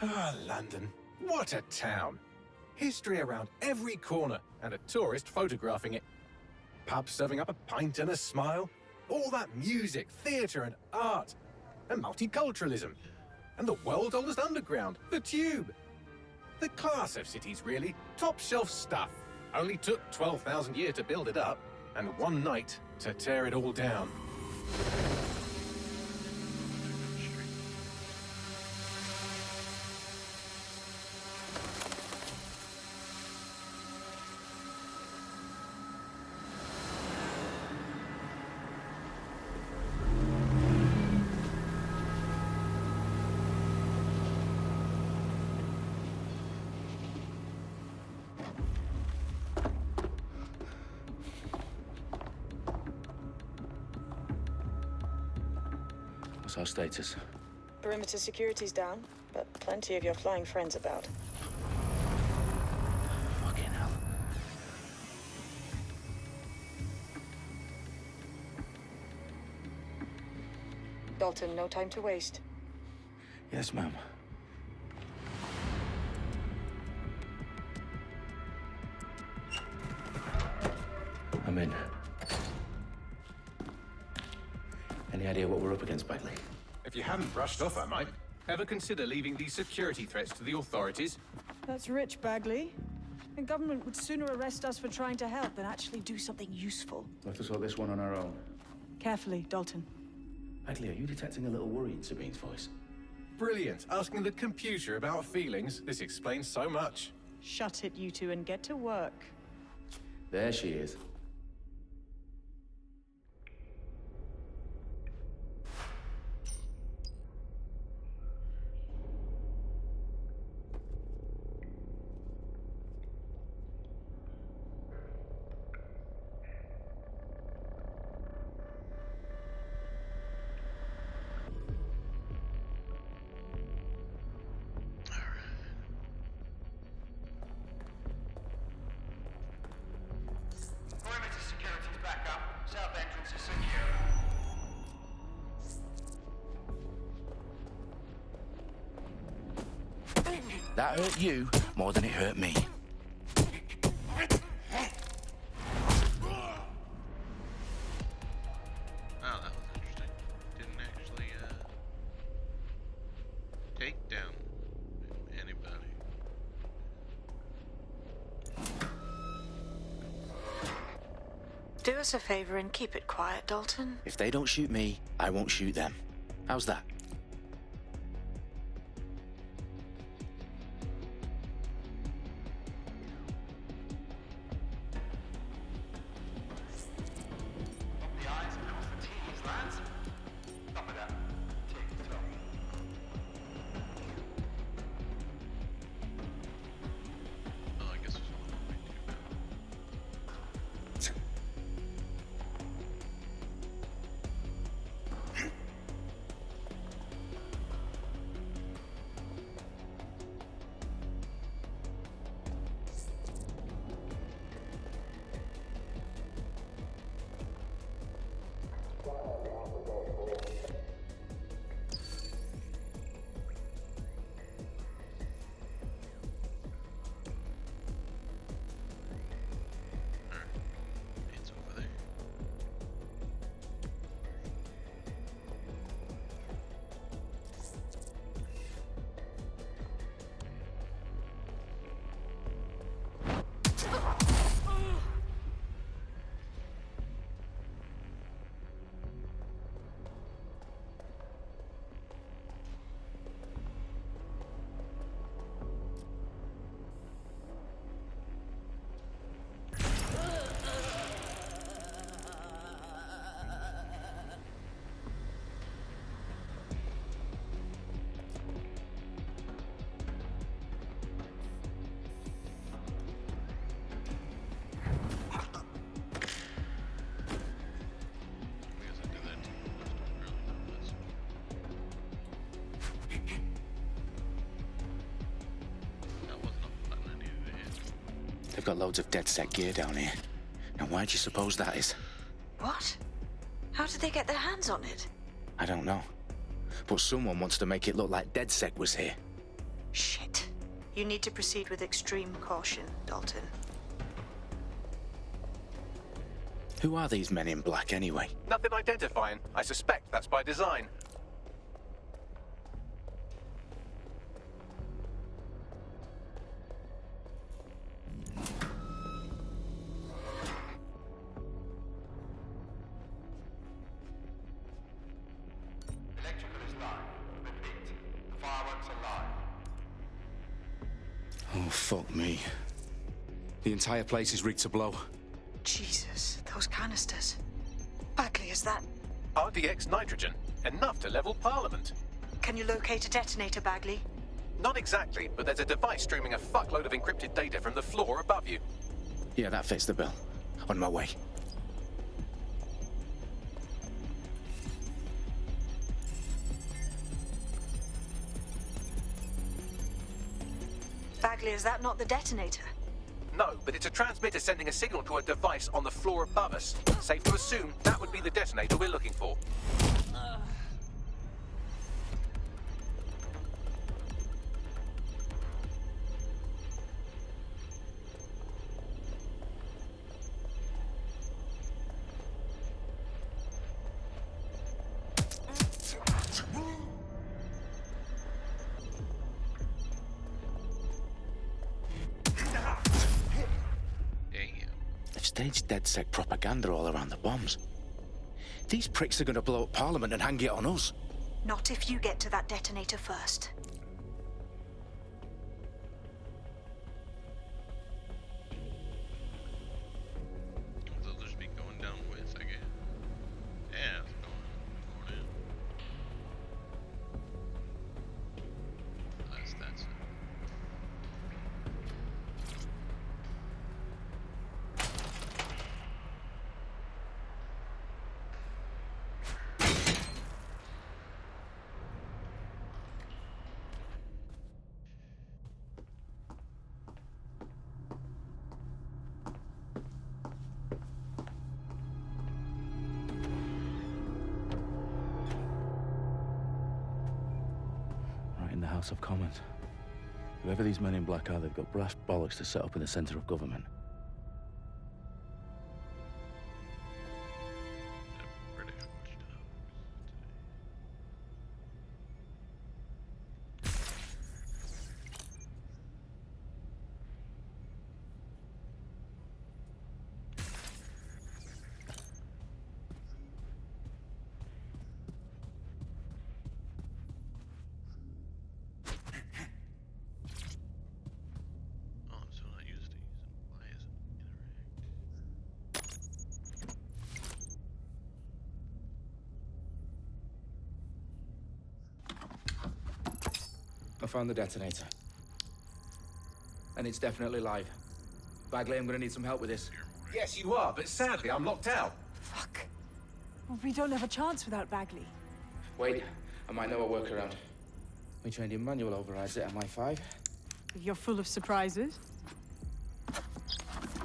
Ah, London. What a town. History around every corner and a tourist photographing it. Pubs serving up a pint and a smile. All that music, theatre and art. And multiculturalism. And the world's oldest underground, the Tube. The class of cities, really. Top shelf stuff. Only took 12,000 years to build it up, and one night to tear it all down. What's our status? Perimeter security's down, but plenty of your flying friends about. Fucking hell. Dalton, no time to waste. Yes, ma'am. I'm in. Any idea what we're up against, Bagley? If you hadn't brushed off, I might. Ever consider leaving these security threats to the authorities? That's rich, Bagley. The government would sooner arrest us for trying to help than actually do something useful. We'll have to sort this one on our own. Carefully, Dalton. Bagley, are you detecting a little worry in Sabine's voice? Brilliant. Asking the computer about feelings. This explains so much. Shut it, you two, and get to work. There she is. Perimeter security's back up. South entrance is secure. That hurt you more than it hurt me. Oh, that was interesting. Didn't actually, take down anybody. Do us a favor and keep it quiet, Dalton. If they don't shoot me, I won't shoot them. How's that? Up the I's and cross the T's, lads. Top of that. Tick tock. Oh, I guess there's one way too bad. It's over there. I guess I did that too. Just don't really know this. That wasn't a button I needed to hit. They've got loads of DedSec gear down here. Now why do you suppose that is? What? How did they get their hands on it? I don't know. But someone wants to make it look like DedSec was here. Shit. You need to proceed with extreme caution, Dalton. Who are these men in black anyway? Nothing identifying. I suspect that's by design. Electrical is live. Repeat. The fireworks are live. Oh, fuck me. The entire place is rigged to blow. Jesus, those canisters. Bagley, is that... RDX nitrogen. Enough to level Parliament. Can you locate a detonator, Bagley? Not exactly, but there's a device streaming a fuckload of encrypted data from the floor above you. Yeah, that fits the bill. On my way. Bagley, is that not the detonator? No, but it's a transmitter sending a signal to a device on the floor above us. Safe to assume that would be the detonator we're looking for. Damn. They've staged DedSec propaganda all around the bombs. These pricks are gonna blow up Parliament and hang it on us. Not if you get to that detonator first. They'll just be going down with, I guess. Yeah, it's going in. That's it. Right in the House of Commons. Whoever these men in black are, they've got brass bollocks to set up in the centre of government. The British watchdog. Oh, I'm so not used to using. Why is it interact? I found the detonator. And it's definitely live. Bagley, I'm gonna need some help with this. Yes, you are, but sadly I'm locked out. Fuck. Well, we don't have a chance without Bagley. Wait, I might know a workaround. We trained in manual overrides at MI5. You're full of surprises.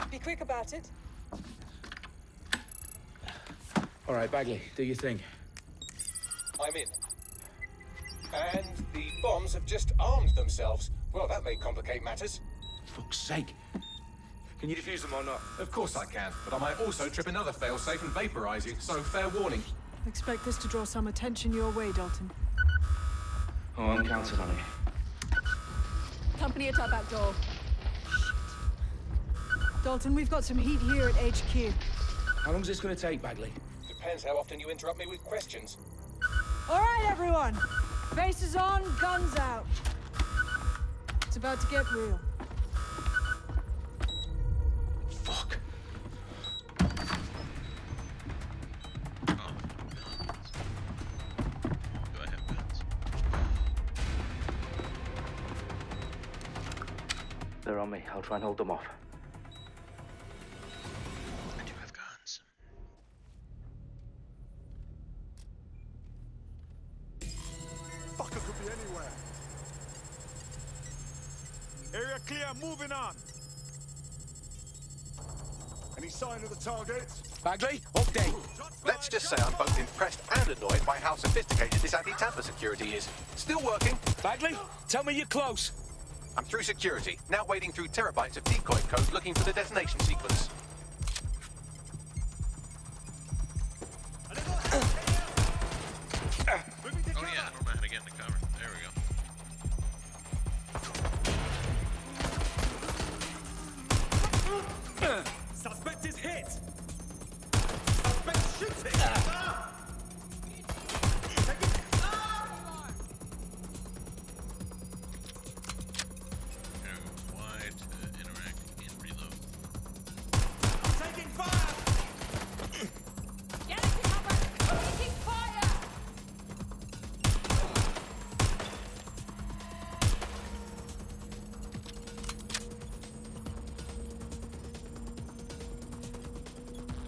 Be quick about it. All right, Bagley, do your thing. I'm in. And the bombs have just armed themselves. Well, that may complicate matters. Fuck's sake. Can you defuse them or not? Of course I can, but I might also trip another failsafe and vaporize you, so fair warning. Expect this to draw some attention your way, Dalton. Oh, I'm counting on it. Company at our back door. Dalton, we've got some heat here at HQ. How long's this gonna take, Bagley? Depends how often you interrupt me with questions. All right, everyone. Faces on, guns out. It's about to get real. Fuck. Oh, guns. Do I have guns? They're on me. I'll try and hold them off. I do have guns. Fucker could be anywhere. Area clear, moving on. Any sign of the target? Bagley, update. Let's just say I'm both impressed and annoyed by how sophisticated this anti-tamper security is. Still working. Bagley, tell me you're close. I'm through security, now wading through terabytes of decoy code looking for the detonation sequence. Oh yeah, I don't know how to get in the cover. There we go. Suspect is hit! Suspect shooting! There we go. Y to interact and reload. Taking fire! Get into cover! Taking fire!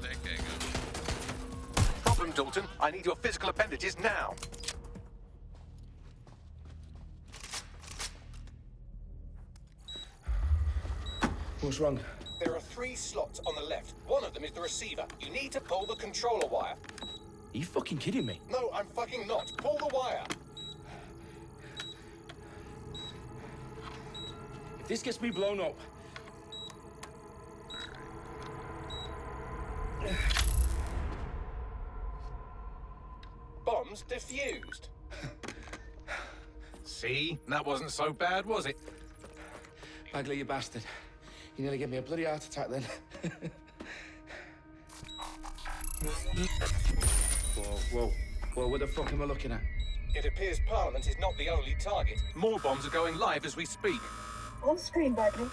That guy goes. Problem, Dalton. I need your physical appendages now. What's wrong? There are 3 slots on the left. One of them is the receiver. You need to pull the controller wire. Are you fucking kidding me? No, I'm fucking not. Pull the wire. If this gets me blown up, Bombs defused. See? That wasn't so bad, was it? Bagley, you bastard. You nearly gave me a bloody heart attack then. Whoa, what the fuck am I looking at? It appears Parliament is not the only target. More bombs are going live as we speak. On screen, Bagley.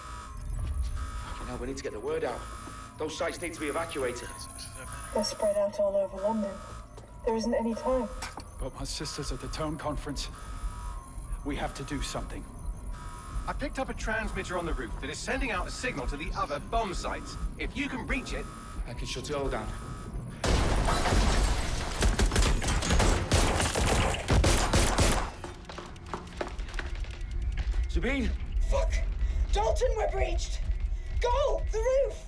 Now we need to get the word out. Those sites need to be evacuated. They're spread out all over London. There isn't any time. But my sister's at the town conference. We have to do something. I picked up a transmitter on the roof that is sending out a signal to the other bomb sites. If you can reach it... I can shut it all down. Sabine! Fuck! Dalton, we're breached! Go! The roof!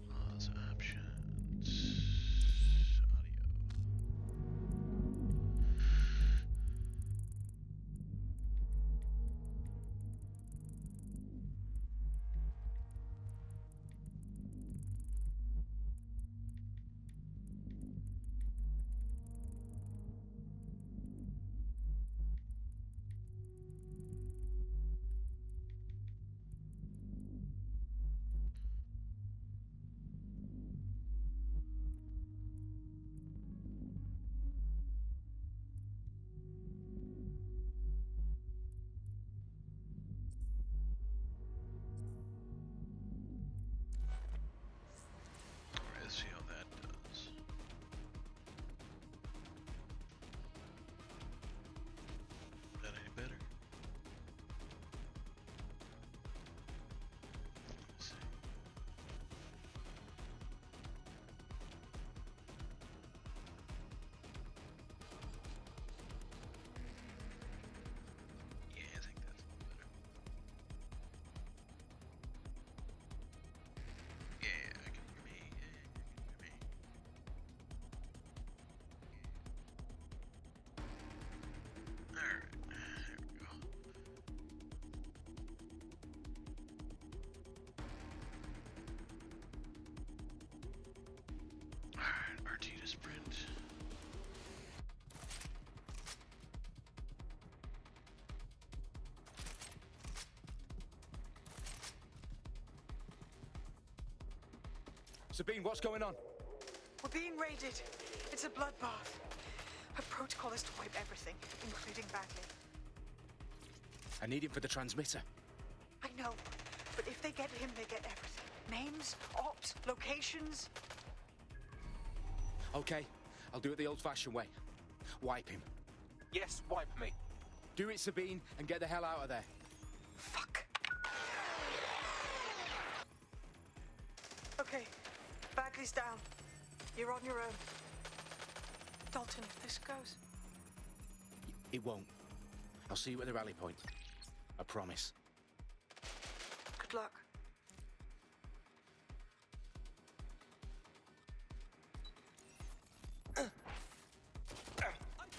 Pause options. Audio. Let's see how that does. Is that any better? Let's see. Yeah, I think that's a little better. Yeah, I can hear me. Yeah, I can hear me. Alright, there we go. Alright, RT to sprint. Sabine, what's going on? We're being raided. It's a bloodbath. Her protocol is to wipe everything, including Bagley. I need him for the transmitter. I know, but if they get him, they get everything. Names, ops, locations. Okay, I'll do it the old-fashioned way. Wipe him. Yes, wipe me. Do it, Sabine, and get the hell out of there. Fuck. Okay, Bagley's down. You're on your own. Dalton, if this goes... It won't. I'll see you at the rally point. I promise. Good luck.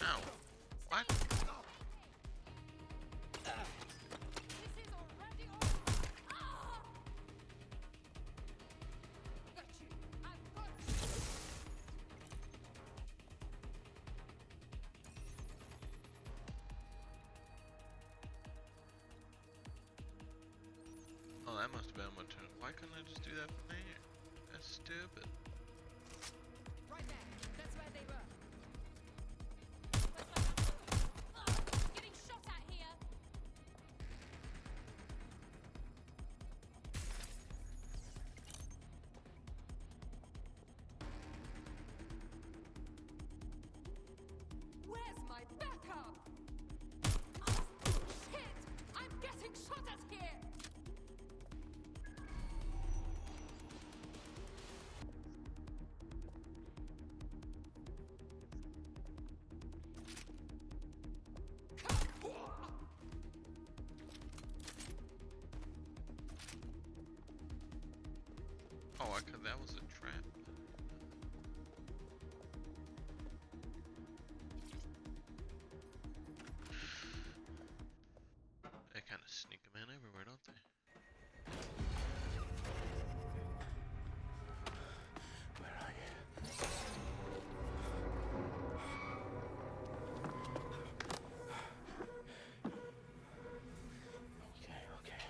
Ow. What? This is already over. Ah! Got you. I've got you. Oh, that must have been what turned. Why couldn't I just do that from there? That's stupid. Right there. That's where they were. Getting shot at here. Where's my backup? Oh, shit! I'm getting shot at here! Oh, I could. That was a trap. They kind of sneak them in everywhere, don't they? Where are you? Okay.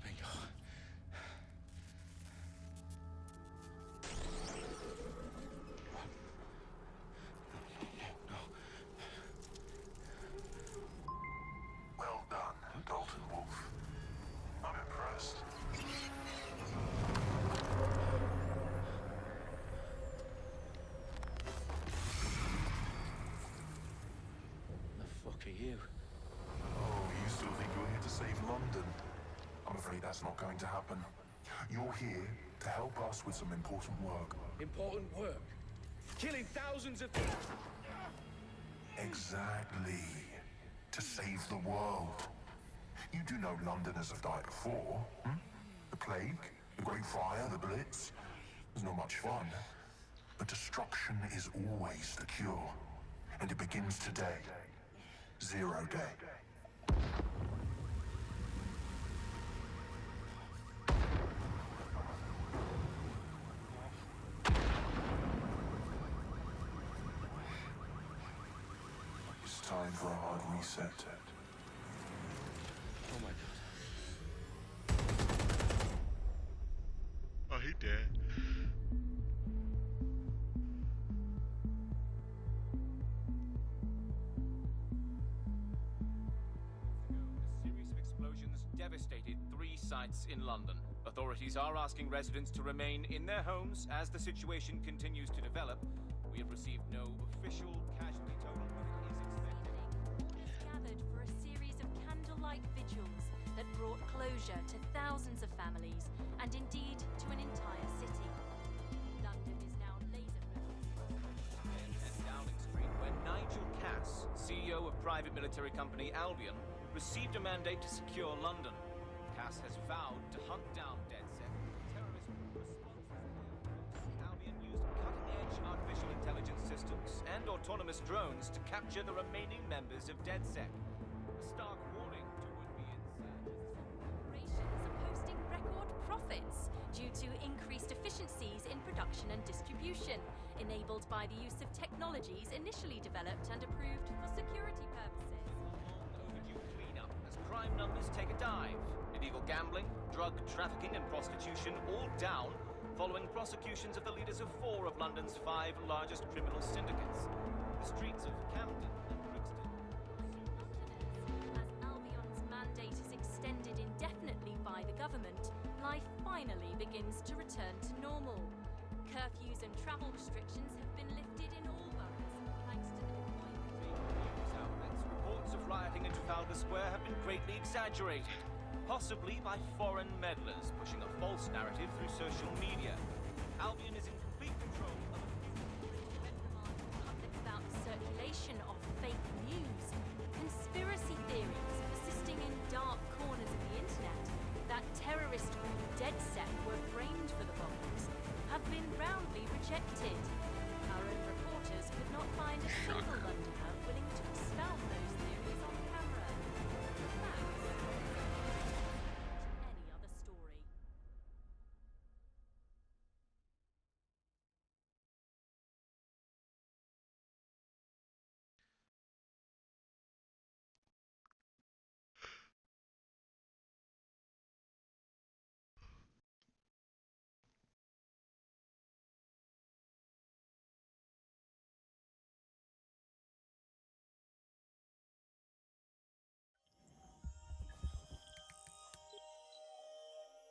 Bingo. No. Well done, Dalton Wolf. I'm impressed. The fuck are you? Oh, you still think you're here to save London? I'm afraid that's not going to happen. You're here to help us with some important work. Important work. Killing thousands of people. Exactly. To save the world. You do know Londoners have died before, hmm? The plague, the Great Fire, the Blitz. It's not much fun. But destruction is always the cure. And it begins today. Zero Day. It's time for a hard reset. Oh my god. Oh, he dead. A series of explosions devastated 3 sites in London. Authorities are asking residents to remain in their homes as the situation continues to develop. We have received no official casualty total, but it is expected. Is gathered for a series of candlelight vigils that brought closure to thousands of families and indeed to an entire city. London is now laser-focused. At Downing Street, where Nigel Cass, CEO of private military company Albion, received a mandate to secure London. Cass has vowed to hunt down DedSec. Terrorist responses. Albion used cutting-edge artificial intelligence systems and autonomous drones to capture the remaining members of DedSec. A stark warning to would-be insurgents. Corporations are posting record profits due to increased efficiencies in production and distribution, enabled by the use of technologies initially developed and approved for security purposes. Overdue cleanup as crime numbers take a dive. Illegal gambling, drug trafficking and prostitution all down following prosecutions of the leaders of 4 of London's 5 largest criminal syndicates. The streets of Camden and Brixton. As Albion's mandate is extended indefinitely by the government, life finally begins to return to normal. Curfews and travel restrictions have been lifted in all boroughs, thanks to the deployment. News outlets, reports of rioting in Trafalgar Square have been greatly exaggerated. possibly by foreign meddlers pushing a false narrative through social media. Albion is in complete control of Public about the circulation of fake news, conspiracy theories persisting in dark corners of the internet that terrorist group DedSec were framed for the bombings have been roundly rejected. Our own reporters could not find a single Londoner willing to expound those theories on camera. That's any other story.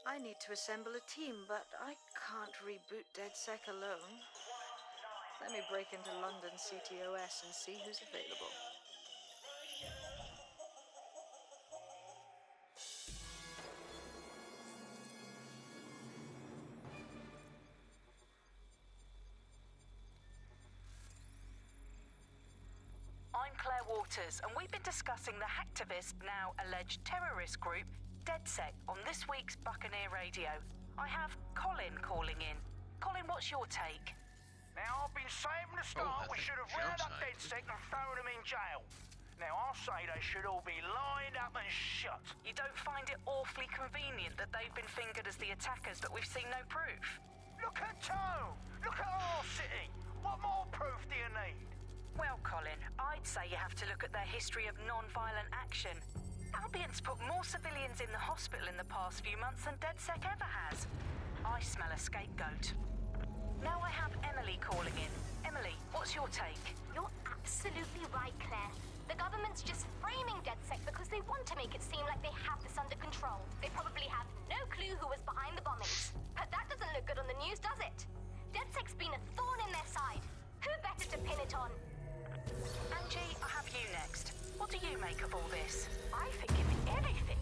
I need to assemble a team, but I can't reboot DedSec alone. Let me break into London CTOS and see who's available. I'm Claire Waters, and we've been discussing the hacktivist, now alleged terrorist group, DedSec, on this week's Buccaneer Radio. I have Colin calling in. Colin, what's your take? Now, I've been saying from the start we should have rounded up DedSec and thrown them in jail. Now, I'll say they should all be lined up and shot. You don't find it awfully convenient that they've been fingered as the attackers, but we've seen no proof? Look at Tone! Look at our city! What more proof do you need? Well, Colin, I'd say you have to look at their history of non-violent action. Albion's put more civilians in the hospital in the past few months than DedSec ever has. I smell a scapegoat. Now I have Emily calling in. Emily, what's your take? You're absolutely right, Claire. The government's just framing DedSec because they want to make it seem like they have this under control. They probably have no clue who was behind the bombings. But that doesn't look good on the news, does it? DedSec's been a thorn in their side. Who better to pin it on? Angie, I have you next. What do you make of all this? I think if anything,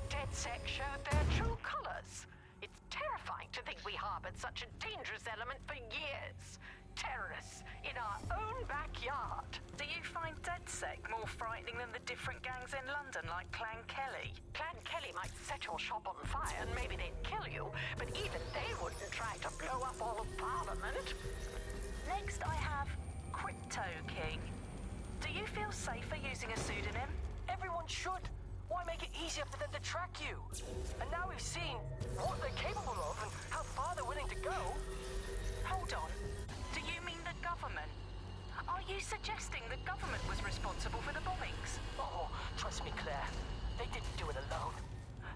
DedSec showed their true colors. It's terrifying to think we harbored such a dangerous element for years. Terrorists in our own backyard. Do you find DedSec more frightening than the different gangs in London like Clan Kelly? Clan Kelly might set your shop on fire and maybe they'd kill you, but even they wouldn't try to blow up all of Parliament. Next I have Crypto King. Do you feel safer using a pseudonym? Everyone should. Why make it easier for them to track you? And now we've seen what they're capable of and how far they're willing to go. Hold on. Do you mean the government? Are you suggesting the government was responsible for the bombings? Oh, trust me, Claire. They didn't do it alone.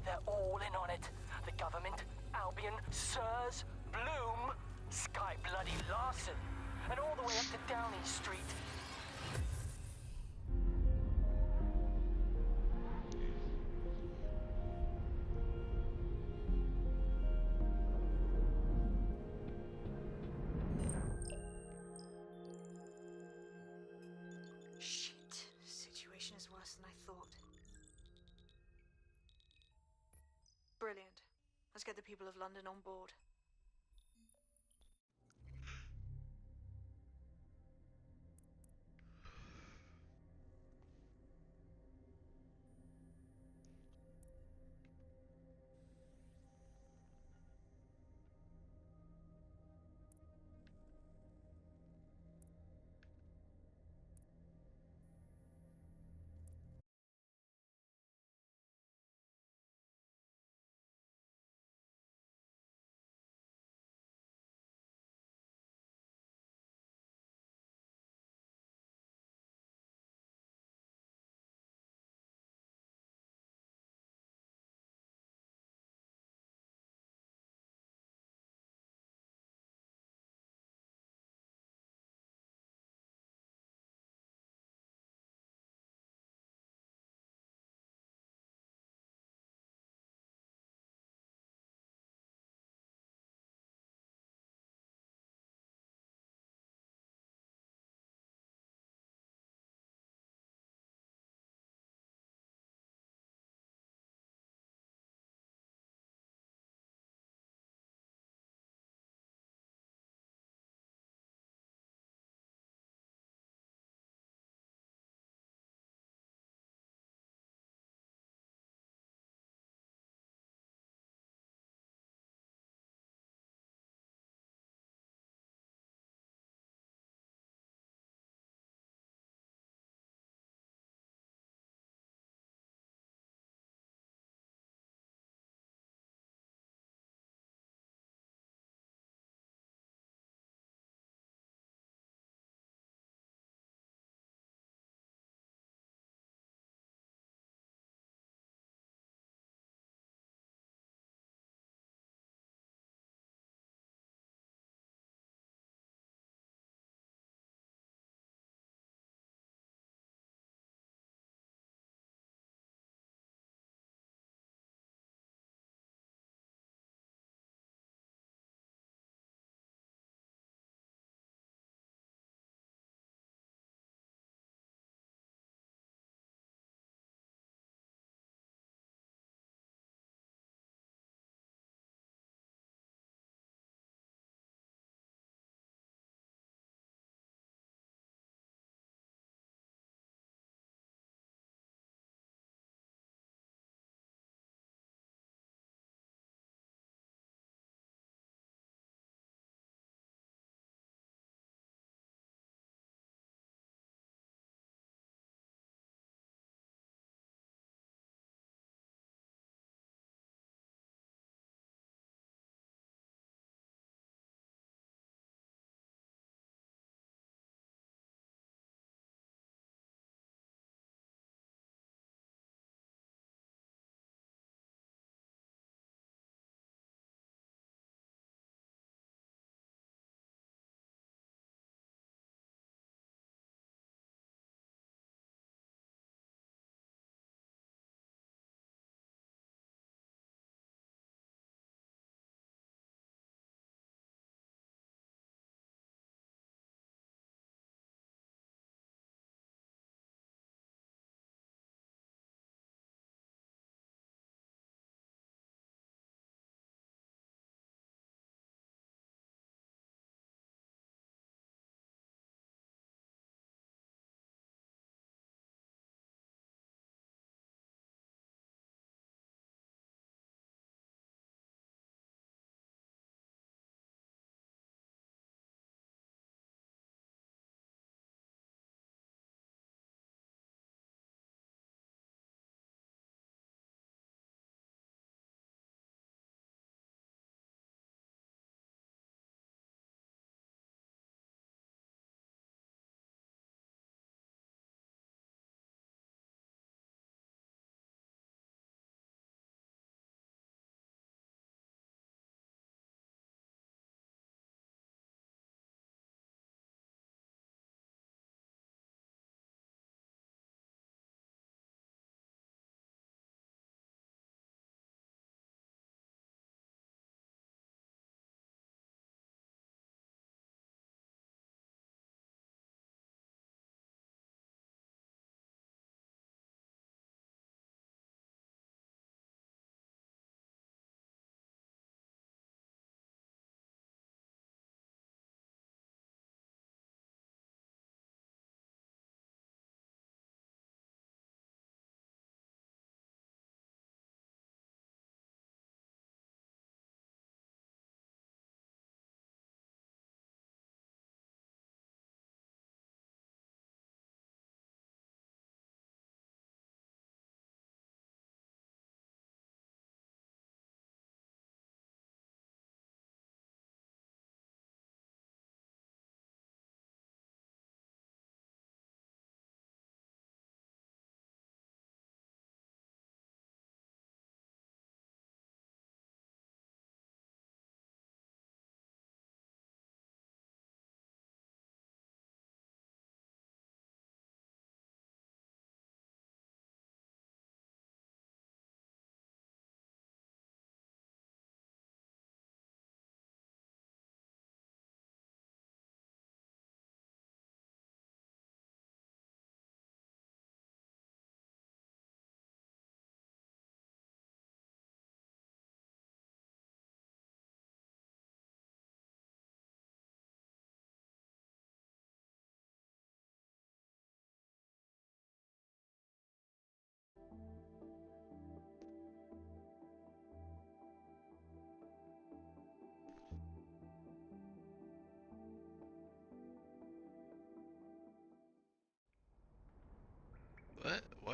They're all in on it. The government, Albion, Sirs, Bloom, Sky Bloody Larson, and all the way up to Downing Street. Shit. Situation is worse than I thought. Brilliant. Let's get the people of London on board.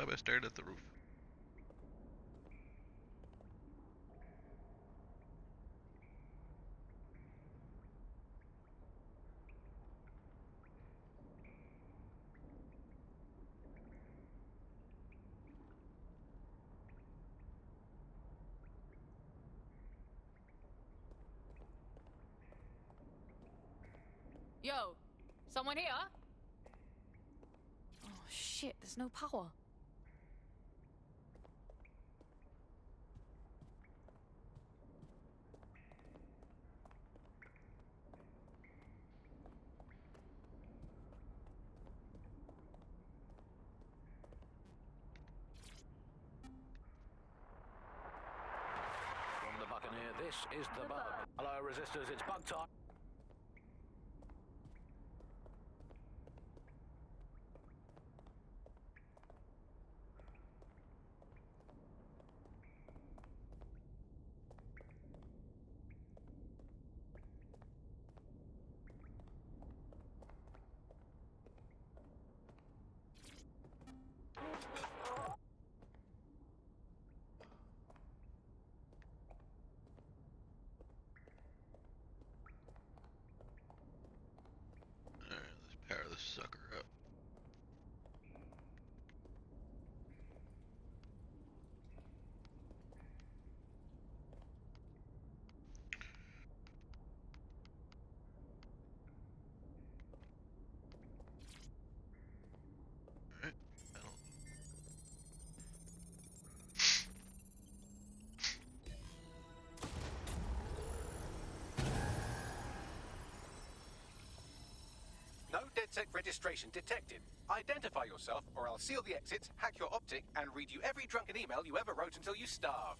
why I stared at the roof. Yo, someone here? Oh shit, there's no power. From the Buccaneer, this is the Bug. Hello, resistors, it's bug time. Alright, let's power this sucker up. Alright, I don't... No DedSec registration detected. Identify yourself, or I'll seal the exits, hack your optic, and read you every drunken email you ever wrote until you starve.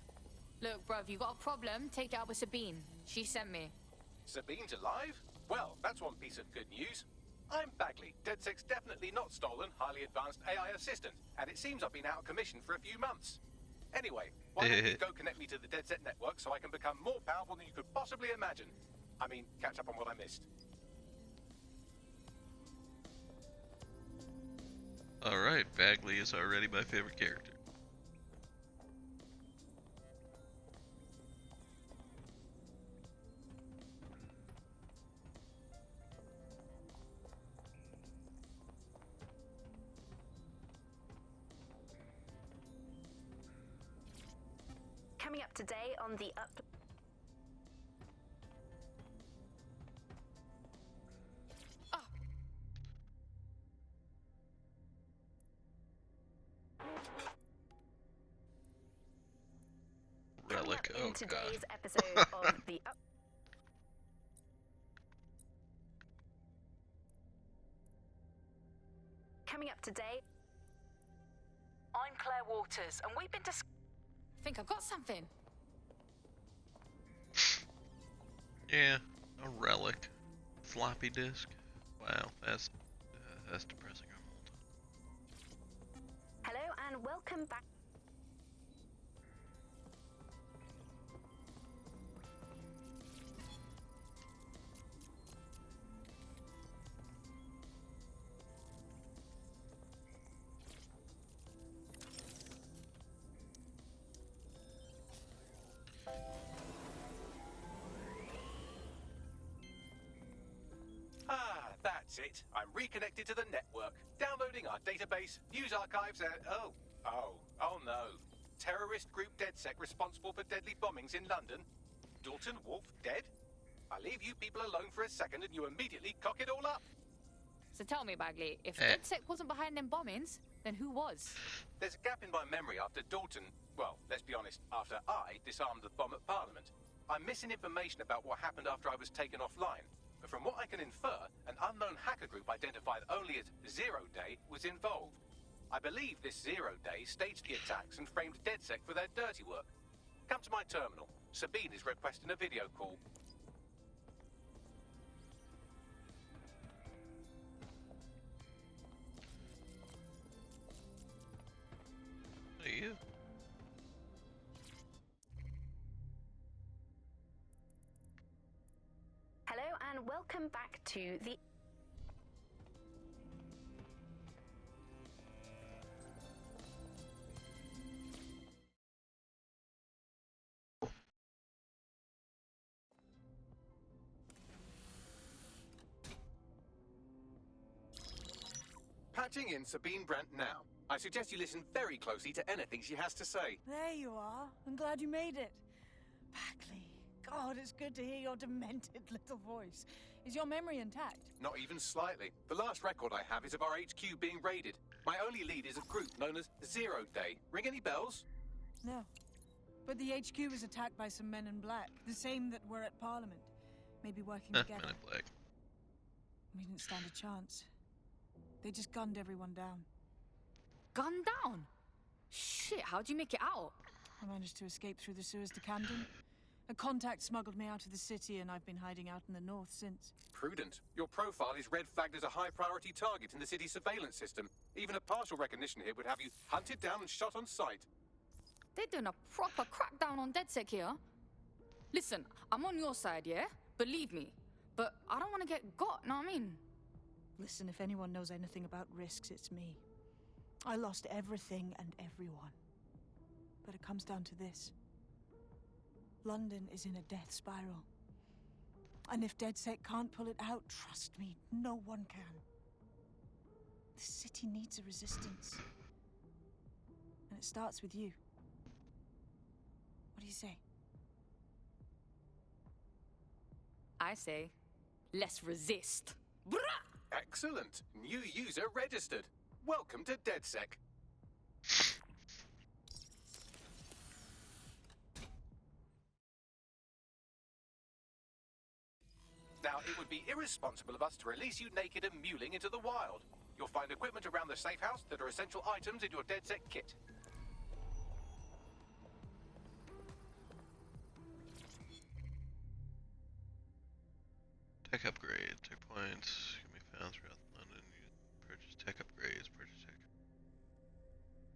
Look, bruv, you got a problem? Take it out with Sabine. She sent me. Sabine's alive? Well, that's one piece of good news. I'm Bagley, DedSec's definitely not stolen, highly advanced AI assistant, and it seems I've been out of commission for a few months. Anyway, why don't you go connect me to the DedSec network so I can become more powerful than you could possibly imagine? I mean, catch up on what I missed. Alright, Bagley is already my favorite character. Coming up today on the Up... Relic, in oh today's god. episode of the Up... Coming up today... I'm Claire Waters, and we've been Think I've got something. Yeah, a relic. Floppy disk. Wow, that's depressing. Hello and welcome back. Ah, that's it. I'm reconnected to the network, downloading our database, news archives, and... Oh no. Terrorist group DedSec responsible for deadly bombings in London? Dalton Wolf dead? I leave you people alone for a second and you immediately cock it all up. So tell me, Bagley, if DedSec wasn't behind them bombings, then who was? There's a gap in my memory after Dalton... Well, let's be honest, after I disarmed the bomb at Parliament. I'm missing information about what happened after I was taken offline. But from what I can infer, an unknown hacker group identified only as Zero Day was involved. I believe this Zero Day staged the attacks and framed DedSec for their dirty work. Come to my terminal. Sabine is requesting a video call. Hey, you. Hello and welcome back to the... Patching in Sabine Brandt now. I suggest you listen very closely to anything she has to say. There you are. I'm glad you made it. Bagley, God, it's good to hear your demented little voice. Is your memory intact? Not even slightly. The last record I have is of our HQ being raided. My only lead is a group known as Zero Day. Ring any bells? No. But the HQ was attacked by some men in black, the same that were at Parliament. Maybe working together. Men in black. We didn't stand a chance. They just gunned everyone down. Gunned down? Shit, how'd you make it out? I managed to escape through the sewers to Camden. A contact smuggled me out of the city, and I've been hiding out in the north since. Prudent. Your profile is red flagged as a high-priority target in the city's surveillance system. Even a partial recognition here would have you hunted down and shot on sight. They're doing a proper crackdown on DedSec here. Listen, I'm on your side, yeah? Believe me. But I don't want to get got, know what I mean? Listen, if anyone knows anything about risks, it's me. I lost everything and everyone. But it comes down to this. London is in a death spiral. And if DedSec can't pull it out, trust me, no one can. The city needs a resistance. And it starts with you. What do you say? I say, let's resist. Excellent. New user registered. Welcome to DedSec. Now, it would be irresponsible of us to release you naked and mewling into the wild. You'll find equipment around the safe house that are essential items in your DedSec kit. Tech upgrade. Tech points can be found throughout London. You purchase tech upgrades. Purchase tech.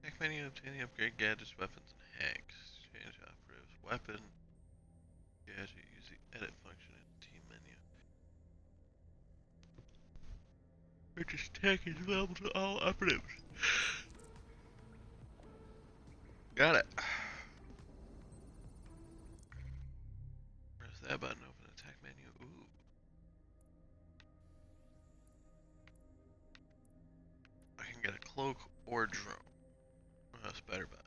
Tech menu. Obtain the upgrade gadgets, weapons, and hacks. Change operatives. Weapon. Gadget. Use the edit function in the team menu. Purchase tech is available to all operatives. Got it. Press that button. Open the tech menu. Ooh. I can get a cloak or drone. Oh, that's better bet.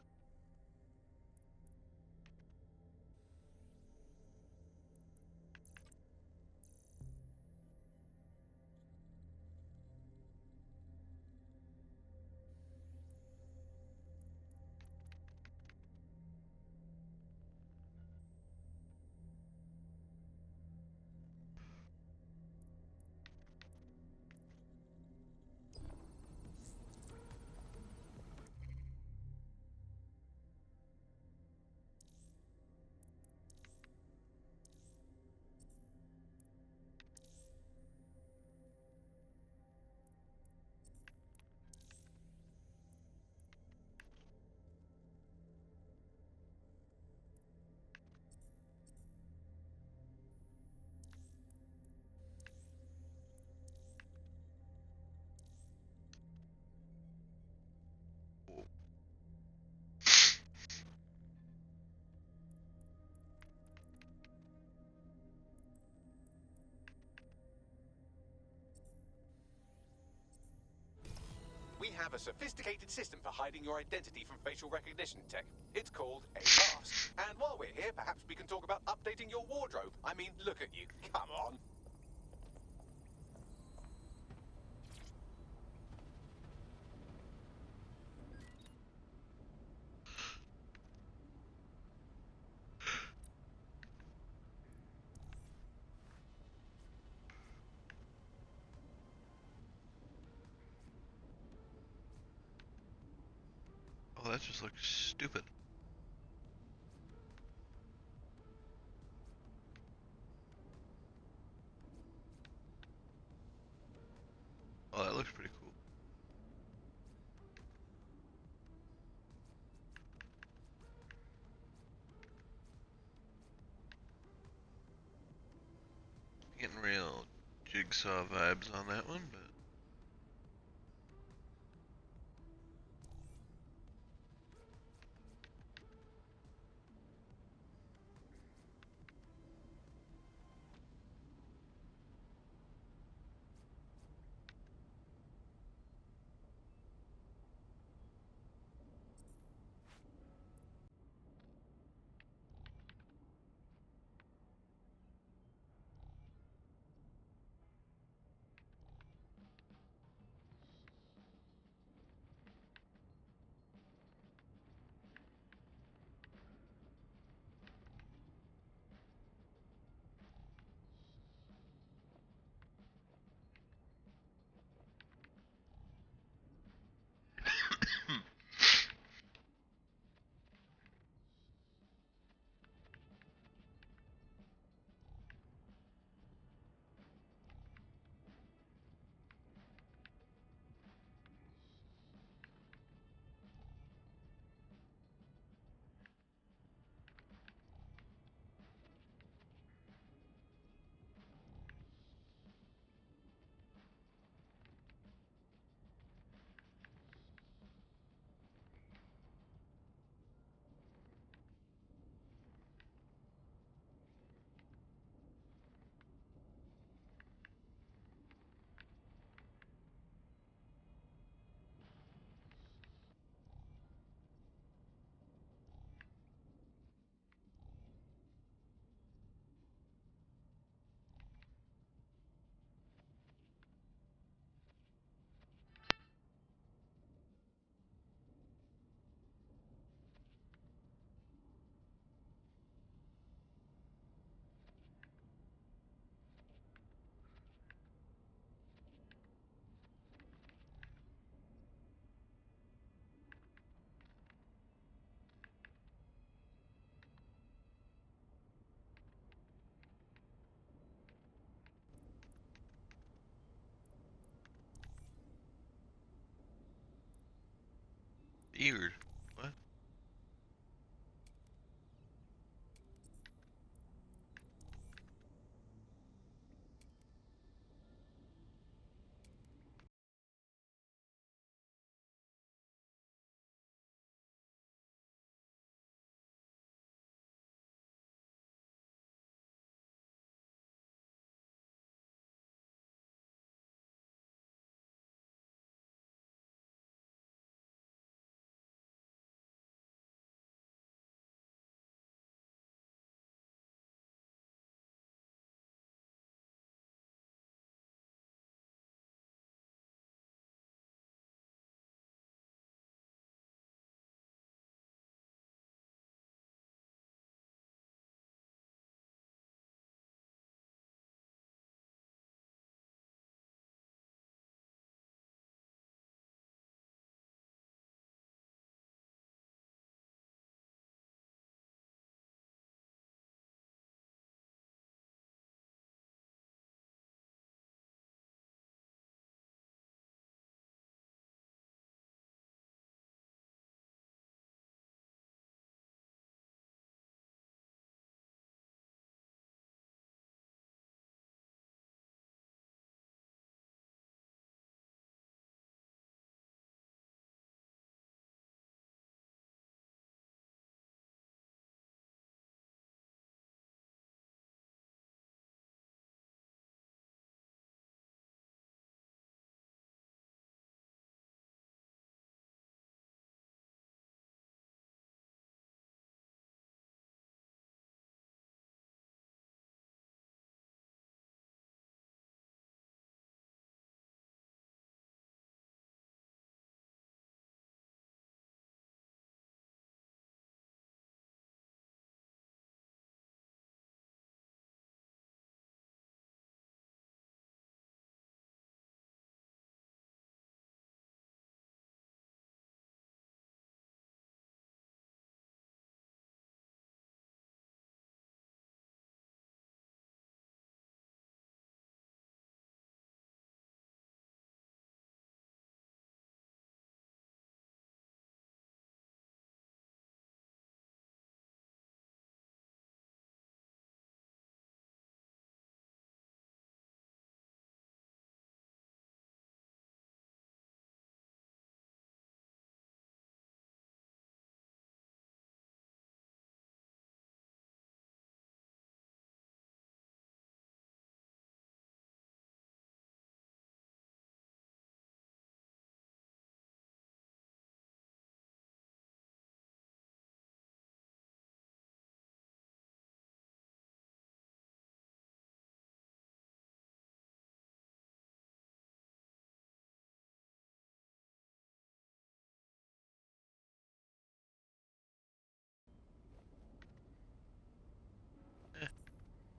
We have a sophisticated system for hiding your identity from facial recognition tech. It's called a mask. And while we're here, perhaps we can talk about updating your wardrobe. I mean, look at you. Come on. Oh, that just looks stupid. Oh, that looks pretty cool. Getting real Jigsaw vibes on that one, but Beard. What?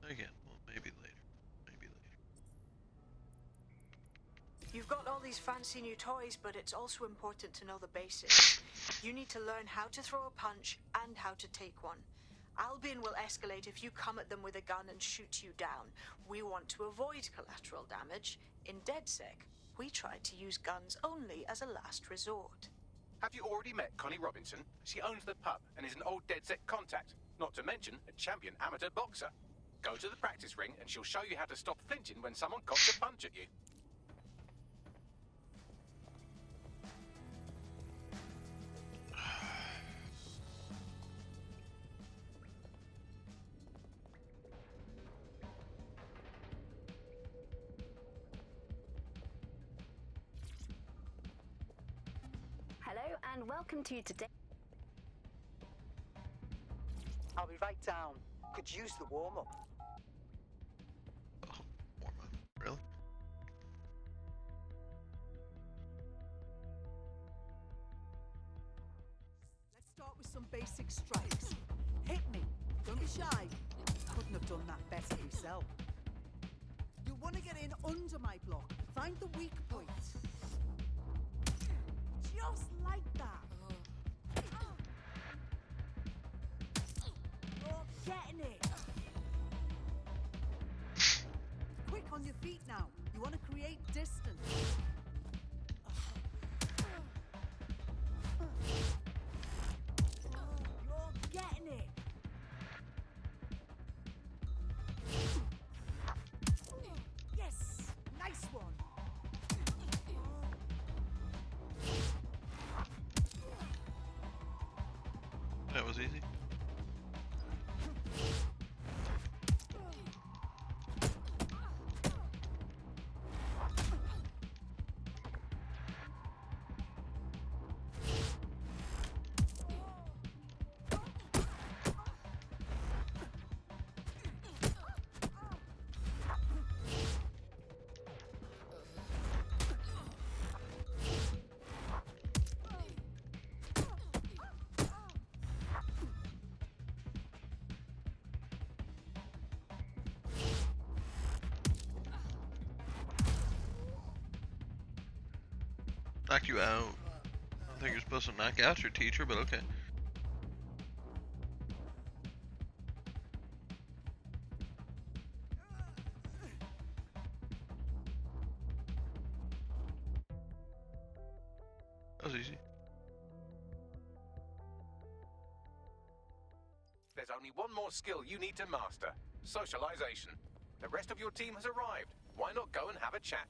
Again, well, maybe later. Maybe later. You've got all these fancy new toys, but it's also important to know the basics. You need to learn how to throw a punch and how to take one. Albion will escalate if you come at them with a gun and shoot you down. We want to avoid collateral damage. In DedSec, we try to use guns only as a last resort. Have you already met Connie Robinson? She owns the pub and is an old DedSec contact, not to mention a champion amateur boxer. Go to the practice ring and she'll show you how to stop flinching when someone cocks a punch at you. Hello and welcome to today. I'll be right down. Could use the warm-up. Oh, warm-up? Really? Let's start with some basic strikes. Hit me. Don't be shy. Couldn't have done that better yourself. You want to get in under my block. Find the weak point. Just like that. You're getting it. Quick on your feet now. You want to create distance. That was easy. Knock you out. I don't think you're supposed to knock out your teacher, but okay. That was easy. There's only one more skill you need to master. Socialization. The rest of your team has arrived. Why not go and have a chat?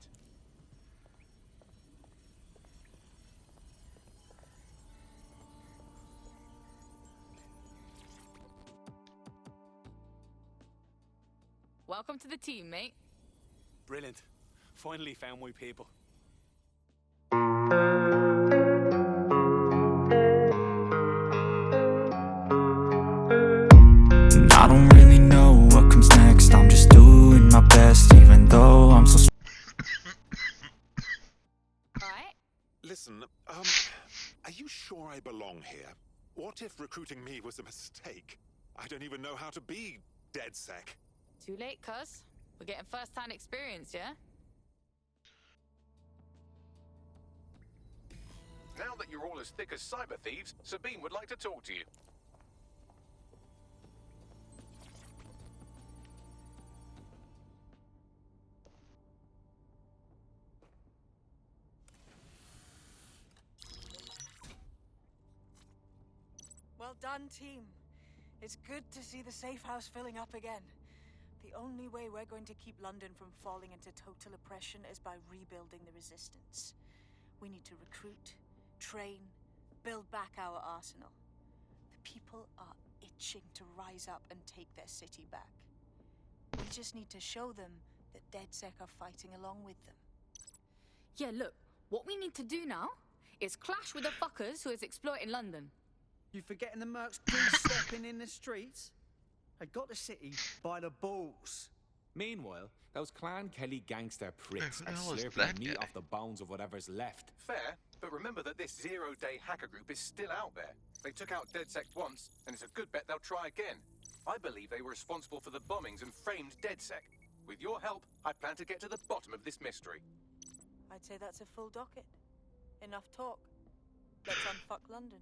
Welcome to the team, mate. Brilliant. Finally found my people. I don't really know what comes next. I'm just doing my best, even though I'm so. Right? Listen, are you sure I belong here? What if recruiting me was a mistake? I don't even know how to be DedSec. Too late, cuz. We're getting first-hand experience, yeah? Now that you're all as thick as cyber thieves, Sabine would like to talk to you. Well done, team. It's good to see the safe house filling up again. The only way we're going to keep London from falling into total oppression is by rebuilding the resistance. We need to recruit, train, build back our arsenal. The people are itching to rise up and take their city back. We just need to show them that DedSec are fighting along with them. Yeah, look, what we need to do now is clash with the fuckers who is exploiting London. You forgetting the mercs goose-stepping in the streets? They got the city by the balls. Meanwhile, those Clan Kelly gangster pricks are hell is slurping that the meat guy? off the bones of whatever's left. Fair, but remember that this zero-day hacker group is still out there. They took out DedSec once, and it's a good bet they'll try again. I believe they were responsible for the bombings and framed DedSec. With your help, I plan to get to the bottom of this mystery. I'd say that's a full docket. Enough talk. Let's unfuck London.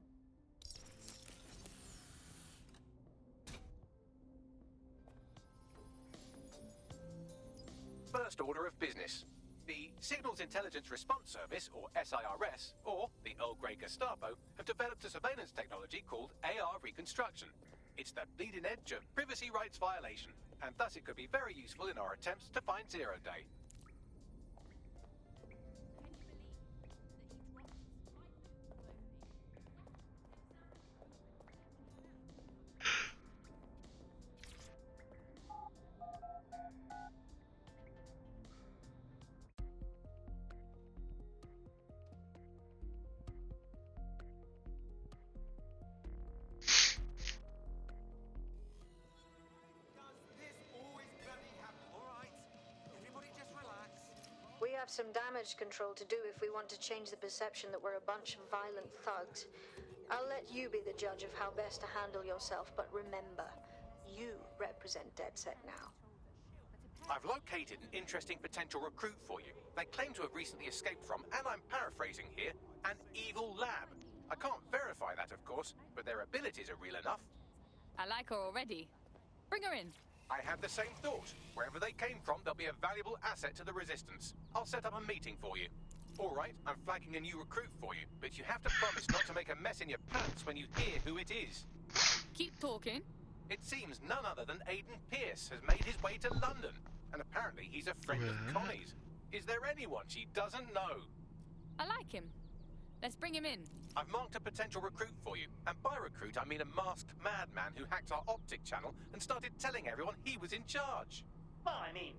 First order of business. The Signals Intelligence Response Service, or SIRS, or the Earl Grey Gestapo, have developed a surveillance technology called AR Reconstruction. It's the bleeding edge of privacy rights violation, and thus it could be very useful in our attempts to find Zero Day. We have some damage control to do if we want to change the perception that we're a bunch of violent thugs. I'll let you be the judge of how best to handle yourself, but remember, you represent DedSec now. I've located an interesting potential recruit for you. They claim to have recently escaped from, and I'm paraphrasing here, an evil lab. I can't verify that, of course, but their abilities are real enough. I like her already. Bring her in. I had the same thought. Wherever they came from, they'll be a valuable asset to the Resistance. I'll set up a meeting for you. All right, I'm flagging a new recruit for you, but you have to promise not to make a mess in your pants when you hear who it is. Keep talking. It seems none other than Aiden Pierce has made his way to London, and apparently he's a friend of Connie's. Is there anyone she doesn't know? I like him. Let's bring him in. I've marked a potential recruit for you. And by recruit, I mean a masked madman who hacked our optic channel and started telling everyone he was in charge. Well, I mean,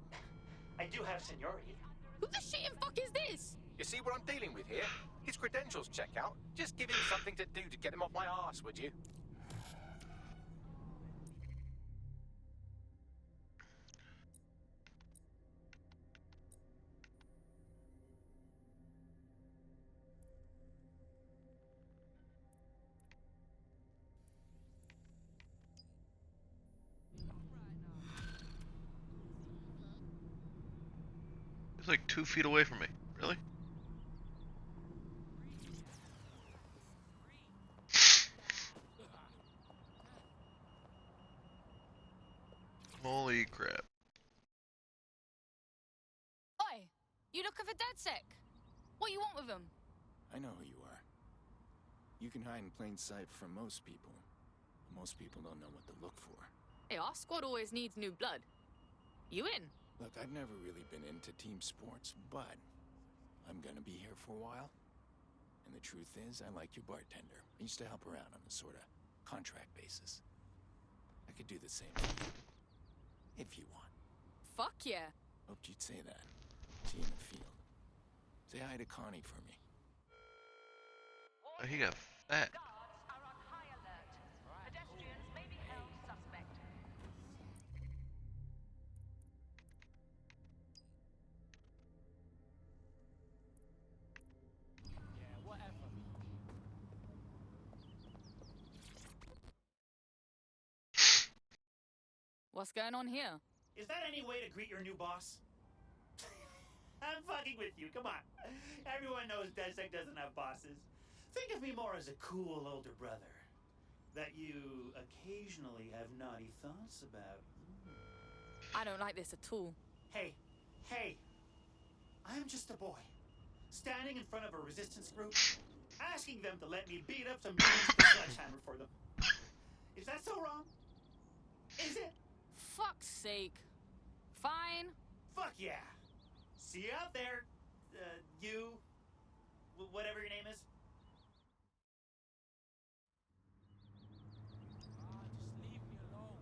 I do have seniority. Who the shit and fuck is this? You see what I'm dealing with here? His credentials check out. Just give him something to do to get him off my arse, would you? He's like 2 feet away from me. Really? Holy crap. Oi, you looking for DedSec? What you want with him? I know who you are. You can hide in plain sight from most people. Most people don't know what to look for. Hey, our squad always needs new blood. You in? Look, I've never really been into team sports, but I'm gonna be here for a while. And the truth is, I like your bartender. I used to help her out on a sort of contract basis. I could do the same for you. If you want. Fuck yeah. Hoped you'd say that. See you in the field. Say hi to Connie for me. Oh, he got fat. Pedestrians may be held suspect. Yeah, whatever. What's going on here? Is that any way to greet your new boss? I'm fucking with you, come on. Everyone knows DedSec doesn't have bosses. Think of me more as a cool older brother that you occasionally have naughty thoughts about. I don't like this at all. Hey, I'm just a boy, standing in front of a resistance group, asking them to let me beat up some dudes with a sledgehammer for them. Is that so wrong? Is it? Fuck's sake. Fine. Fuck yeah. See you out there, you, whatever your name is. Just leave me alone.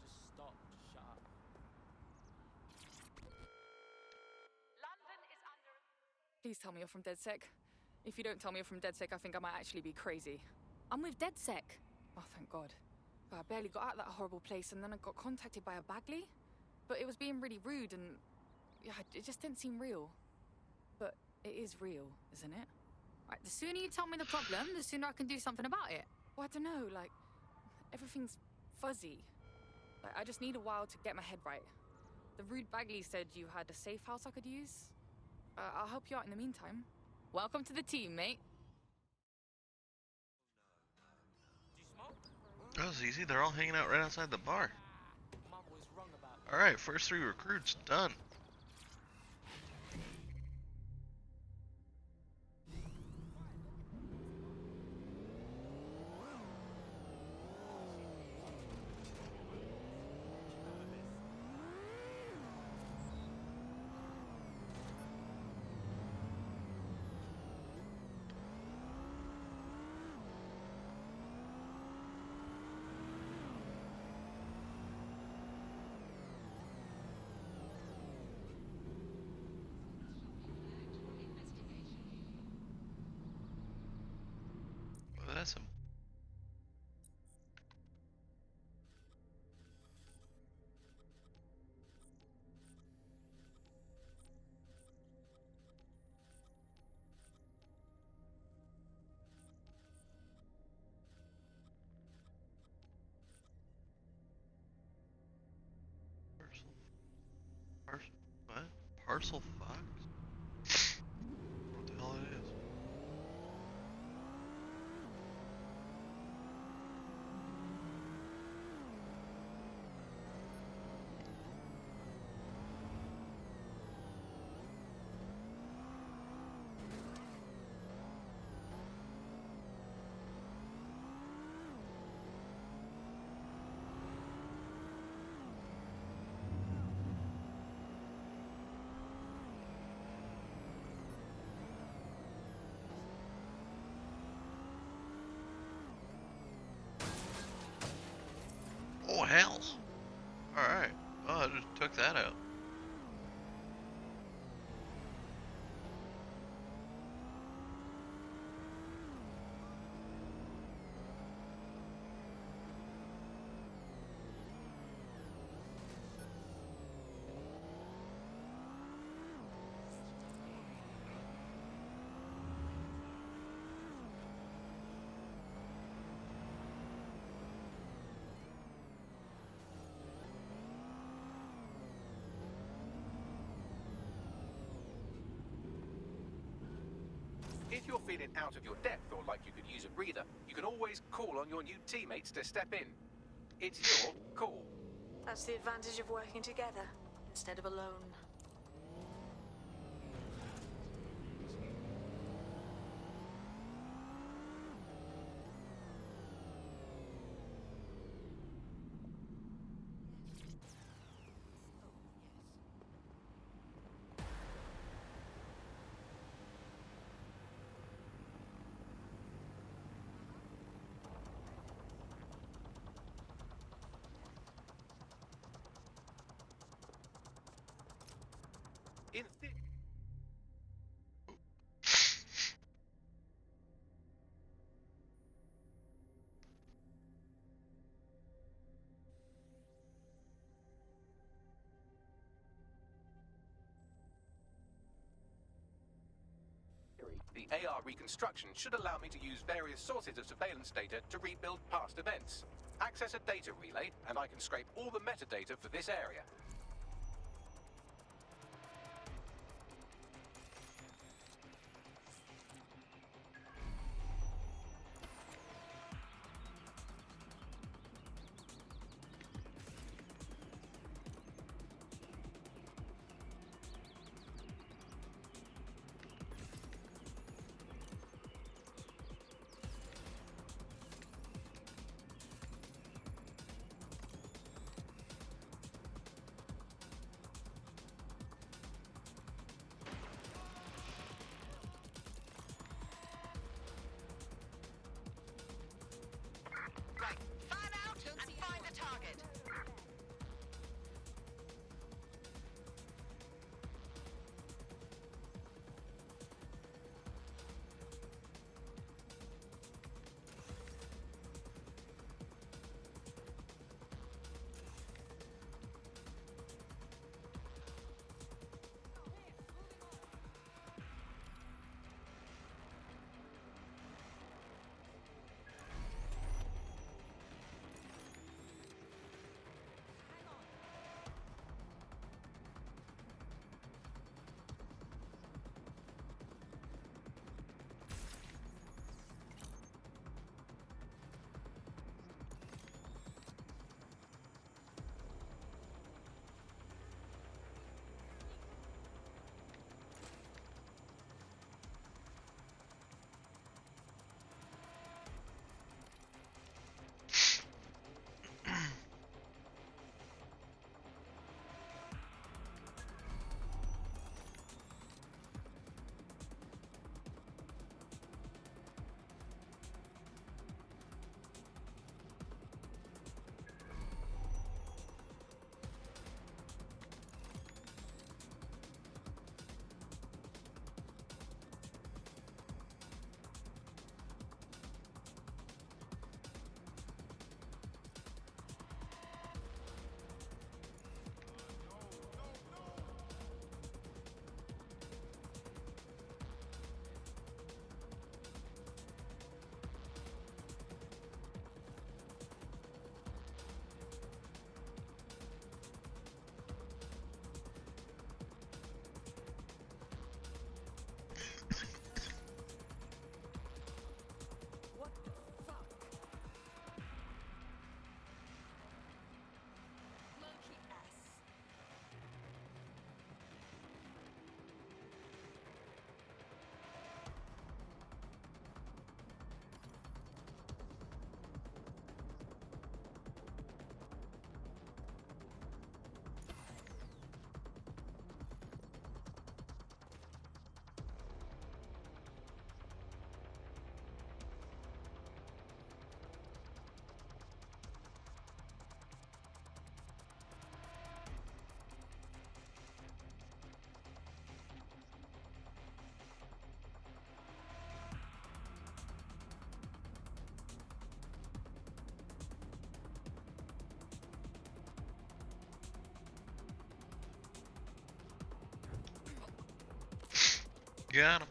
Just stop. Just shut up. London is under. Please tell me you're from DedSec. If you don't tell me you're from DedSec, I think I might actually be crazy. I'm with DedSec. Oh, thank God. But I barely got out of that horrible place, and then I got contacted by a Bagley. But it was being really rude, and yeah, it just didn't seem real. But it is real, isn't it? Right, the sooner you tell me the problem, the sooner I can do something about it. Well, I don't know, like, everything's fuzzy. Like, I just need a while to get my head right. The rude Bagley said you had a safe house I could use. I'll help you out in the meantime. Welcome to the team, mate. That was easy. They're all hanging out right outside the bar. Mum was wrong about that. Alright, first 3 recruits done. Well, that's a... What? Parcel Fox? What the hell it is? hell. Alright. Oh, I just took that out. If you're feeling out of your depth or like you could use a breather, you can always call on your new teammates to step in. It's your call. That's the advantage of working together instead of alone. In thi- The AR reconstruction should allow me to use various sources of surveillance data to rebuild past events. Access a data relay, and I can scrape all the metadata for this area. Got him.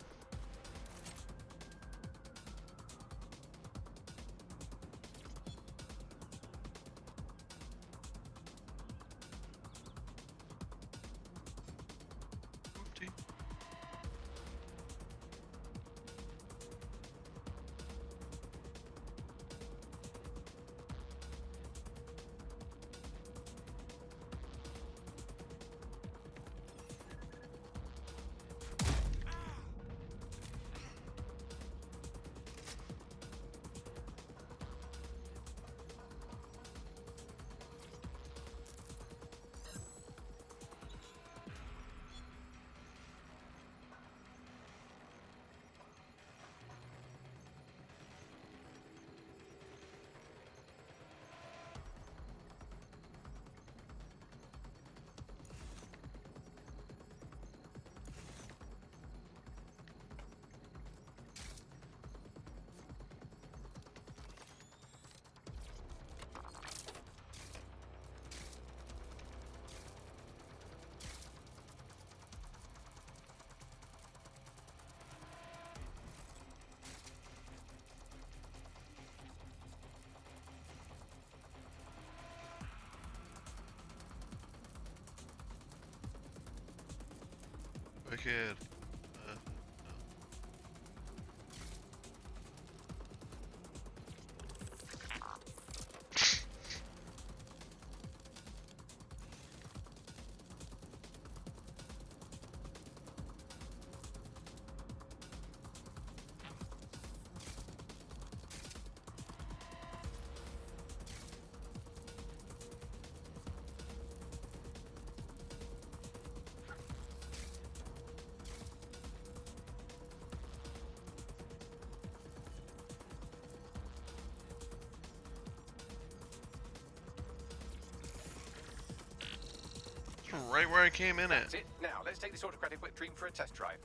Wicked. Right where I came in at. That's it. Now, let's take this autocratic wet dream for a test drive.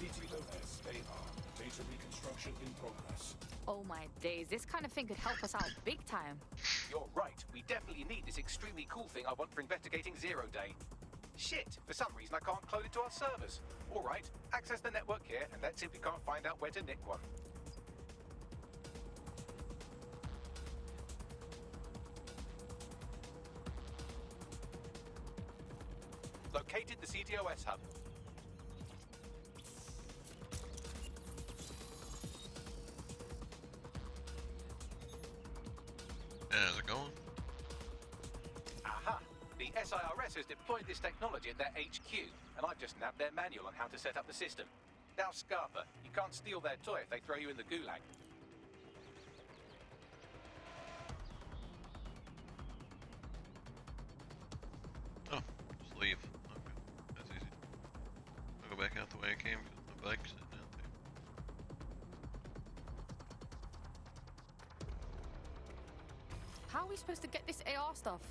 CTOS, stay on. Data reconstruction in progress. Oh my days, this kind of thing could help us out big time. You're right. We definitely need this extremely cool thing I want for investigating Zero Day. Shit, for some reason I can't clone it to our servers. All right, access the network here, and let's see if we can't find out where to nick one. Located the CTOS hub. How's it going? Aha! The SIRS has deployed this technology at their HQ, and I've just nabbed their manual on how to set up the system. Now, Scarpa, you can't steal their toy if they throw you in the gulag. Oh, just leave. Okay, that's easy. I'll go back out the way I came because my bike's sitting out there. How are we supposed to get this AR stuff?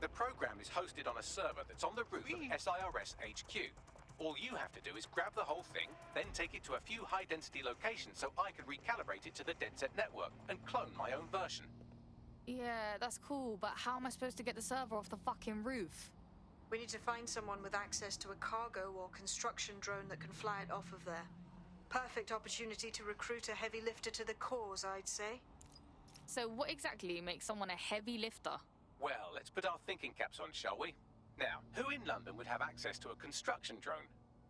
The program is hosted on a server that's on the roof of SIRS HQ. All you have to do is grab the whole thing, then take it to a few high-density locations so I can recalibrate it to the DedSec network and clone my own version. Yeah, that's cool, but how am I supposed to get the server off the fucking roof? We need to find someone with access to a cargo or construction drone that can fly it off of there. Perfect opportunity to recruit a heavy lifter to the cause, I'd say. So what exactly makes someone a heavy lifter? Well, let's put our thinking caps on, shall we? Now, who in London would have access to a construction drone?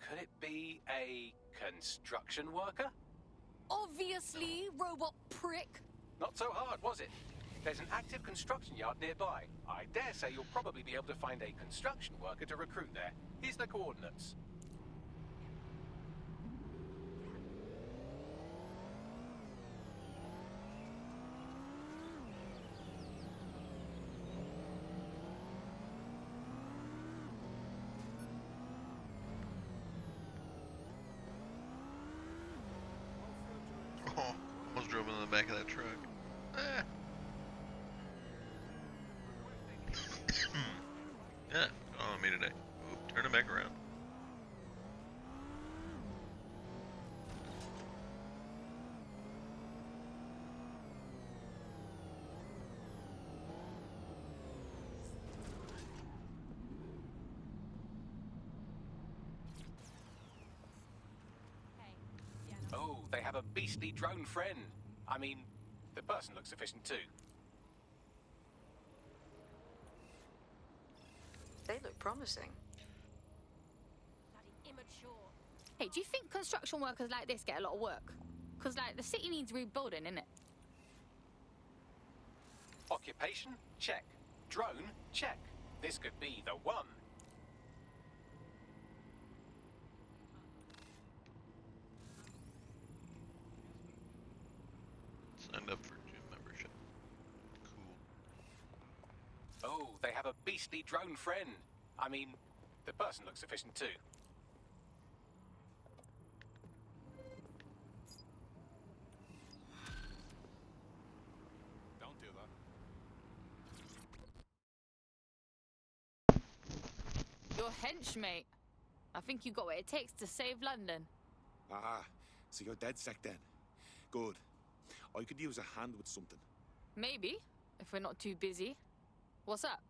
Could it be a construction worker? Obviously, robot prick. Not so hard, was it? There's an active construction yard nearby. I dare say you'll probably be able to find a construction worker to recruit there. Here's the coordinates. Oh, almost drove into the back of that truck. Ah. Yeah, on me today. Oop, turn it back around. Oh, they have a beastly drone friend. I mean, the person looks efficient too. They look promising. Immature. Hey, do you think construction workers like this get a lot of work? Because, like, the city needs rebuilding, innit? Occupation? Check. Drone? Check. This could be the one. Signed up for gym membership. Cool. Oh, they have a beastly drone friend. I mean, the person looks efficient too. Don't do that. You're hench, mate. I think you got what it takes to save London. Ah, so you're dead sick then. Good. I could use a hand with something. Maybe, if we're not too busy. What's up?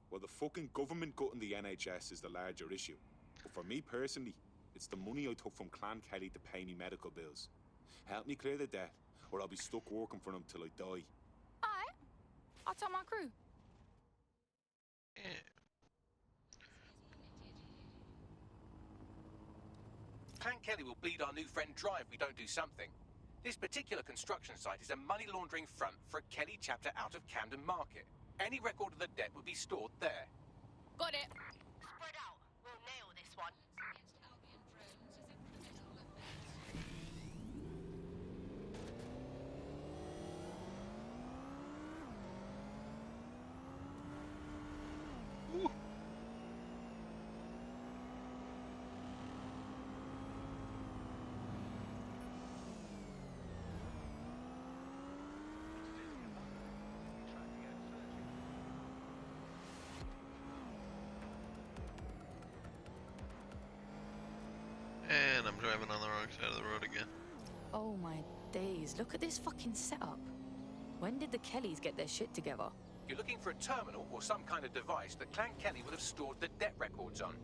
Well, the fucking government gutting the NHS is the larger issue. But for me personally, it's the money I took from Clan Kelly to pay me medical bills. Help me clear the debt, or I'll be stuck working for them till I die. Alright. I'll tell my crew. Yeah. Clan Kelly will bleed our new friend dry if we don't do something. This particular construction site is a money laundering front for a Kelly chapter out of Camden Market. Any record of the debt would be stored there. Got it. Spread out. We'll nail this one. And I'm driving on the wrong side of the road again. Oh my days, look at this fucking setup. When did the Kellys get their shit together? You're looking for a terminal or some kind of device that Clan Kelly would have stored the debt records on.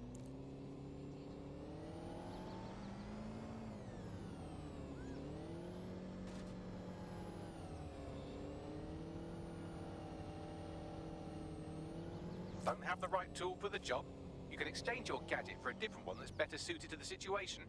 Don't have the right tool for the job? You can exchange your gadget for a different one that's better suited to the situation.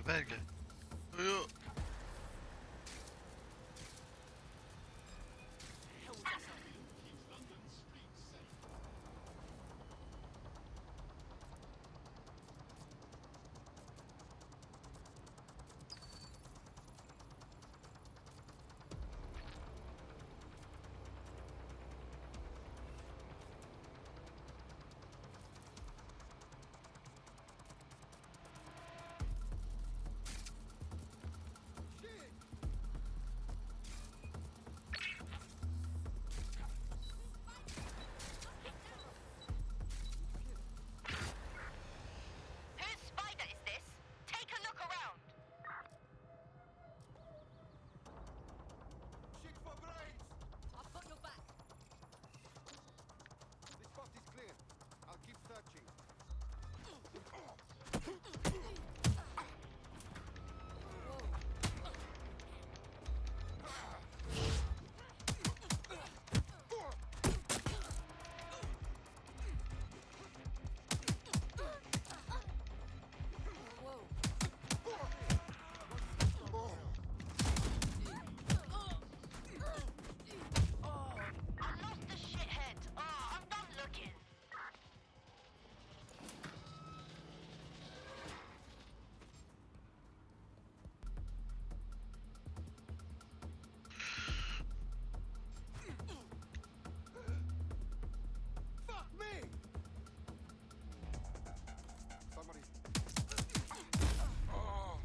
bad guy. Oh, Whose spider is this? Take a look around. I've got your back. The spot is clear. I'll keep searching. I lost the shithead. I'm done looking. Fuck me! Somebody. Oh.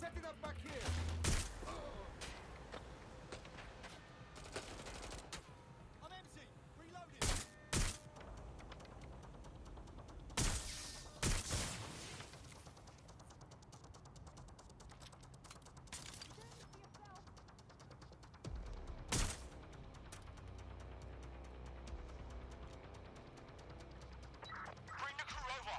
Set it up back here. I'm empty. Reloading. Bring the crew over.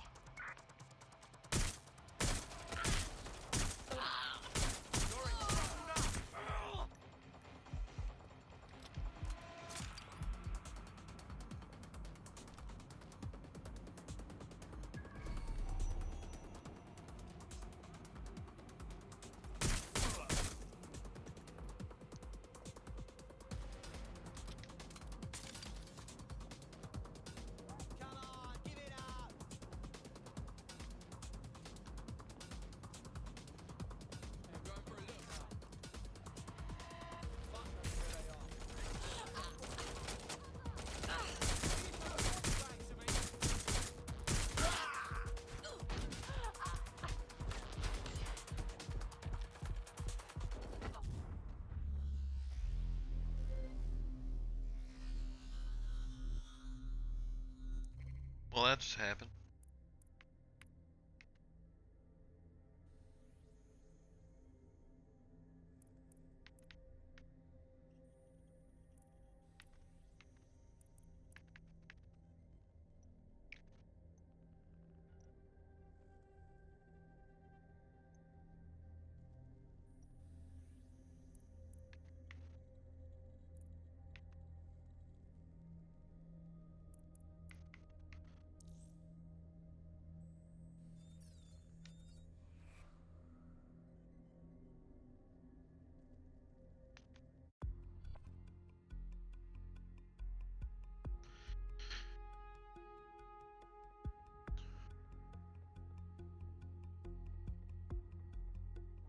well, that just happened.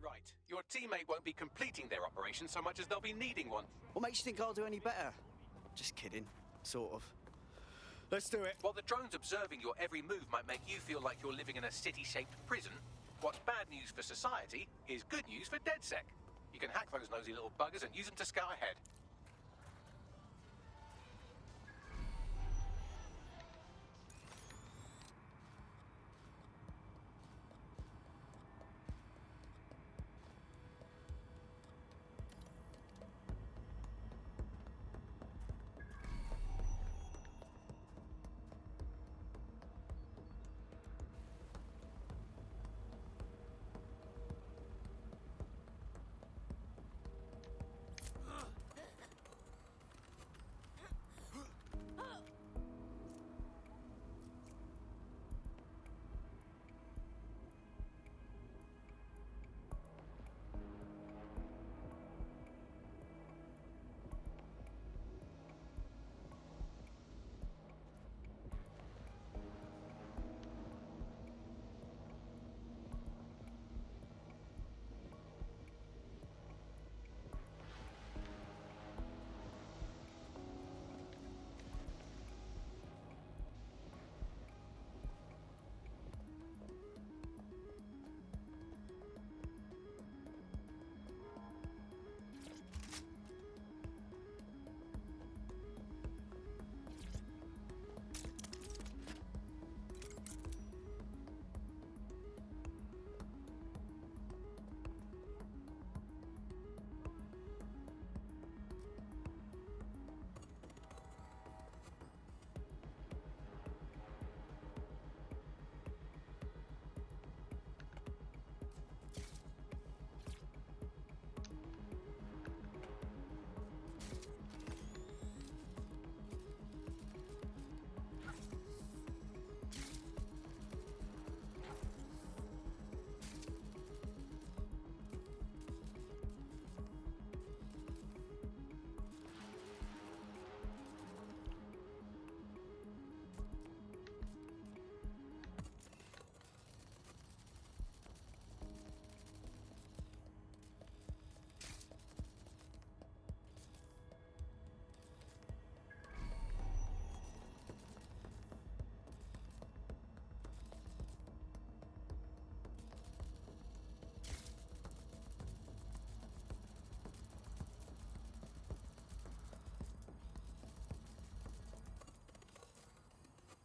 Right. Your teammate won't be completing their operation so much as they'll be needing one. What makes you think I'll do any better? Just kidding. Sort of. Let's do it. While the drones observing your every move might make you feel like you're living in a city-shaped prison, what's bad news for society is good news for DedSec. You can hack those nosy little buggers and use them to scout ahead.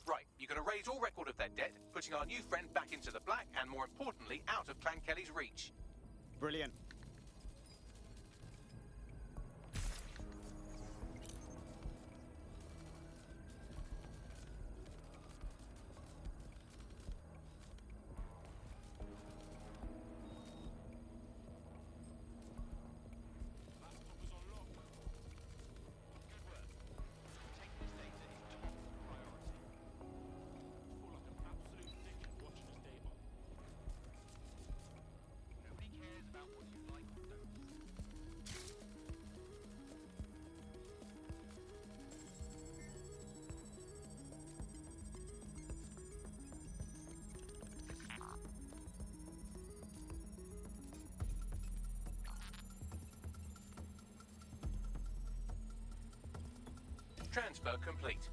Right, you can erase all record of their debt, putting our new friend back into the black and, more importantly, out of Clan Kelly's reach. Brilliant. Transfer complete.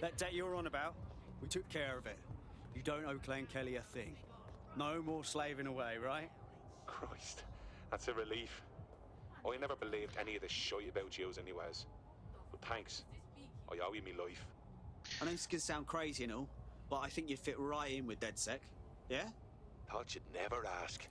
That debt you're on about, we took care of it. You don't owe Clan Kelly a thing. No more slaving away, right? Christ, that's a relief. I never believed any of the shit about yous anyways. But thanks. I owe you me life. I know this can sound crazy and all, but I think you'd fit right in with DedSec. Yeah? Thought you'd never ask.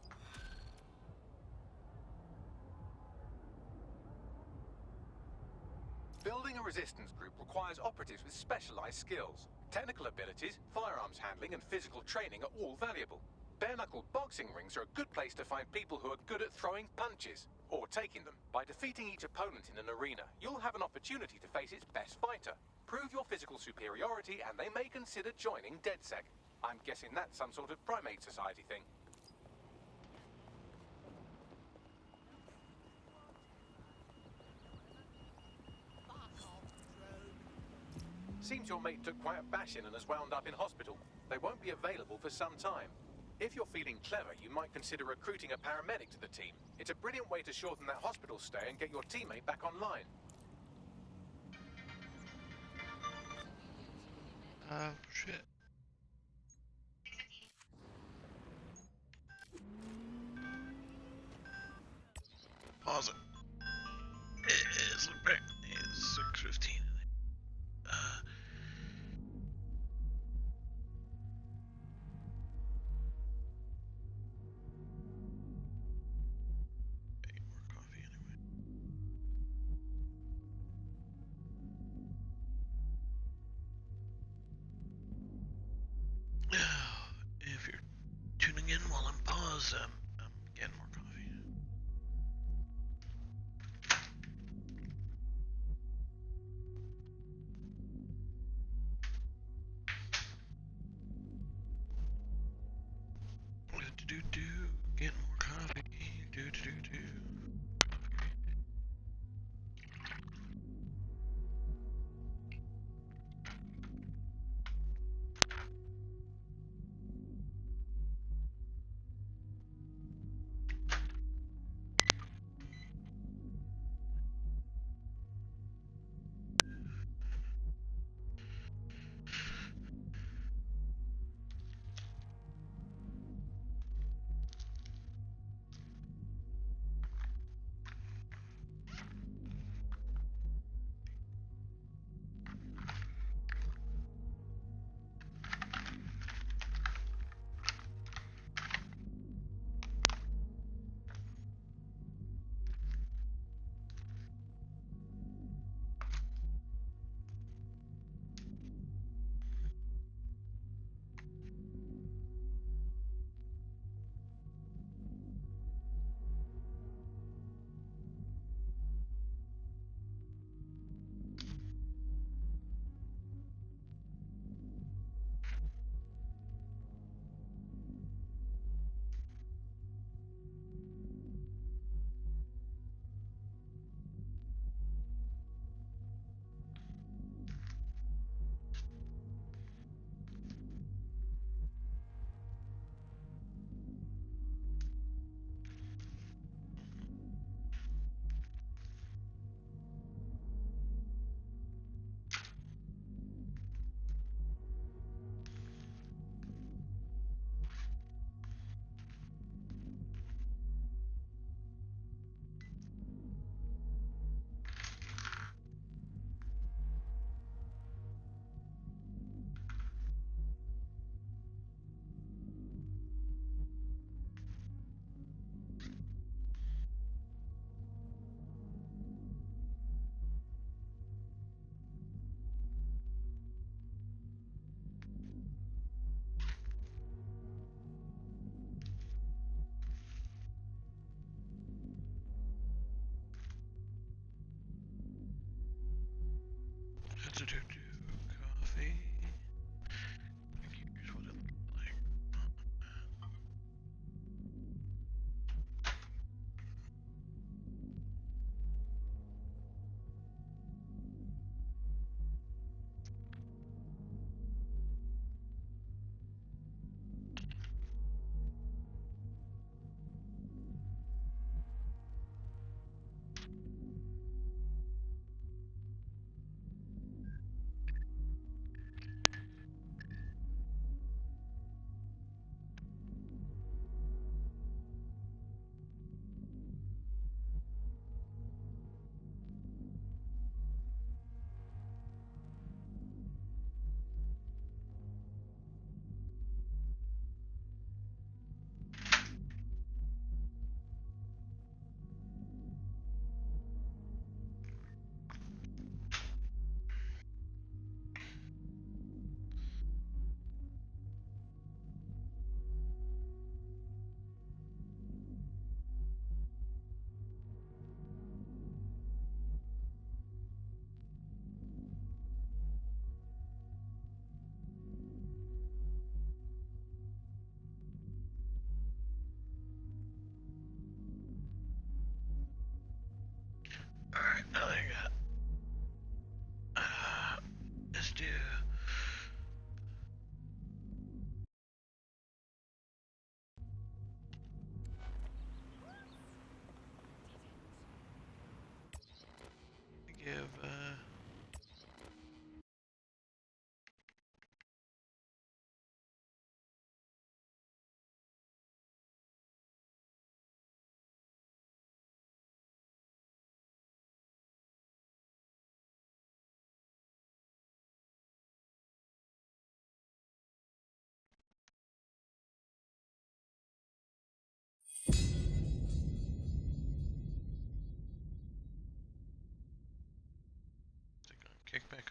Building a resistance group requires operatives with specialized skills. Technical abilities, firearms handling, and physical training are all valuable. Bare-knuckle boxing rings are a good place to find people who are good at throwing punches, or taking them. By defeating each opponent in an arena, you'll have an opportunity to face its best fighter. Prove your physical superiority, and they may consider joining DedSec. I'm guessing that's some sort of primate society thing. Seems your mate took quite a bashing and has wound up in hospital. They won't be available for some time. If you're feeling clever, you might consider recruiting a paramedic to the team. It's a brilliant way to shorten that hospital stay and get your teammate back online. Shit. Pause it. It's apparently 6:15. If you're tuning in while I'm paused, I'm getting more coffee. Getting more coffee.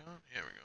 on? Here we go.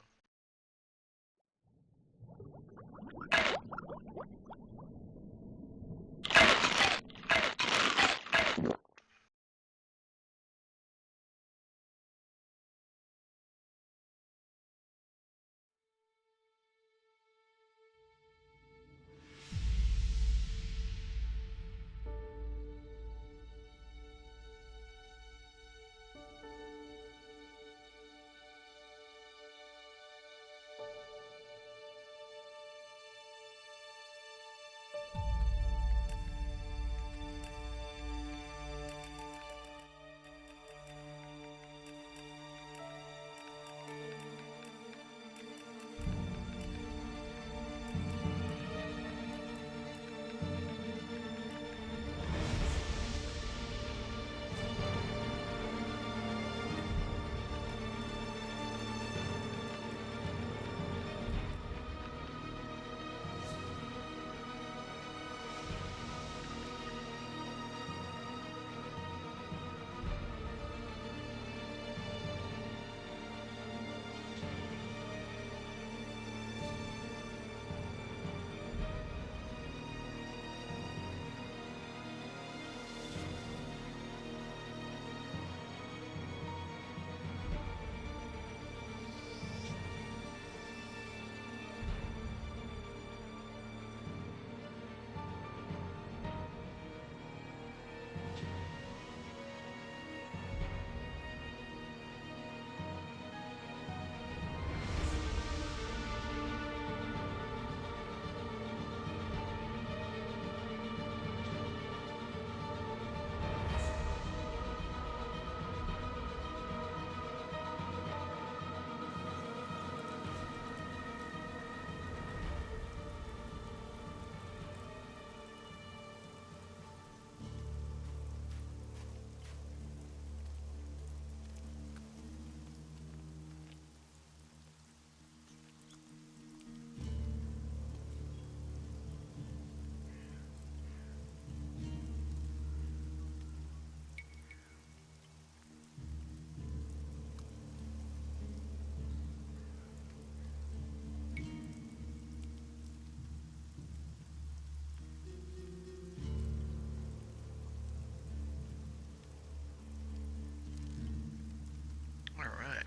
Alright.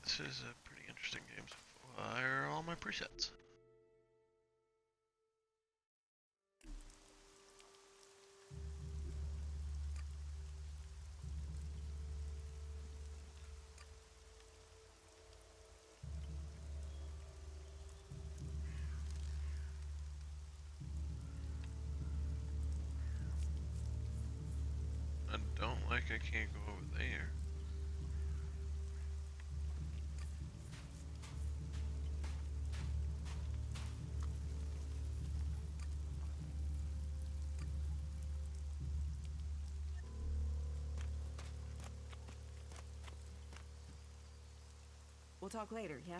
This is a pretty interesting game so far. Fire all my presets. I don't like I can't go over there. We'll talk later, yeah?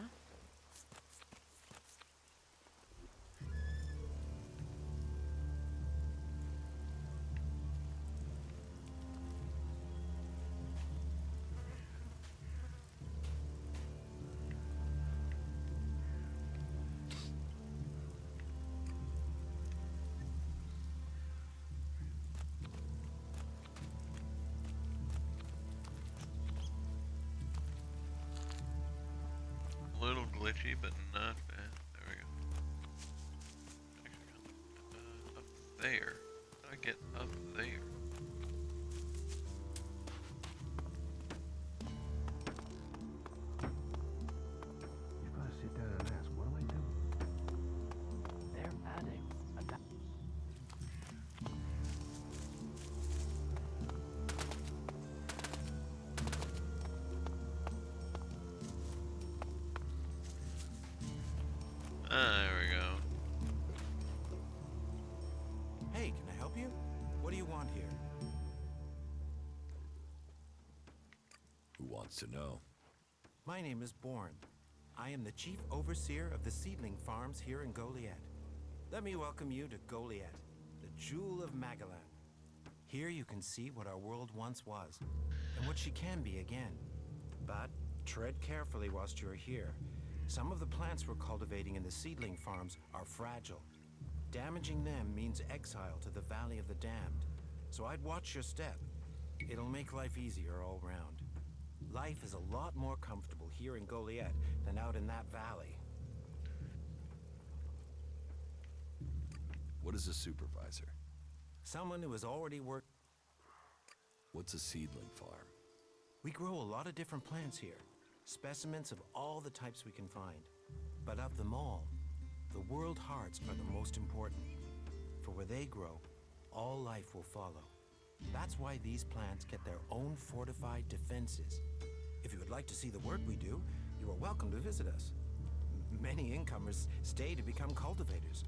A little glitchy, but not bad. There we go. Up there. How do I get up there? You've got to sit down and ask, what am I doing? They're adding a There we go. Hey, can I help you? What do you want here? Who wants to know? My name is Bourne. I am the chief overseer of the seedling farms here in Goliad. Let me welcome you to Goliad, the jewel of Magalan. Here you can see what our world once was, and what she can be again. But Tread carefully whilst you're here. Some of the plants we're cultivating in the seedling farms are fragile. Damaging them means exile to the Valley of the Damned. So I'd watch your step. It'll make life easier all round. Life is a lot more comfortable here in Goliet than out in that valley. What is a supervisor? Someone who has already worked... What's a seedling farm? We grow a lot of different plants here. Specimens of all the types we can find. But of them all, the world hearts are the most important. For where they grow, all life will follow. That's why these plants get their own fortified defenses. If you would like to see the work we do, you are welcome to visit us. Many incomers stay to become cultivators.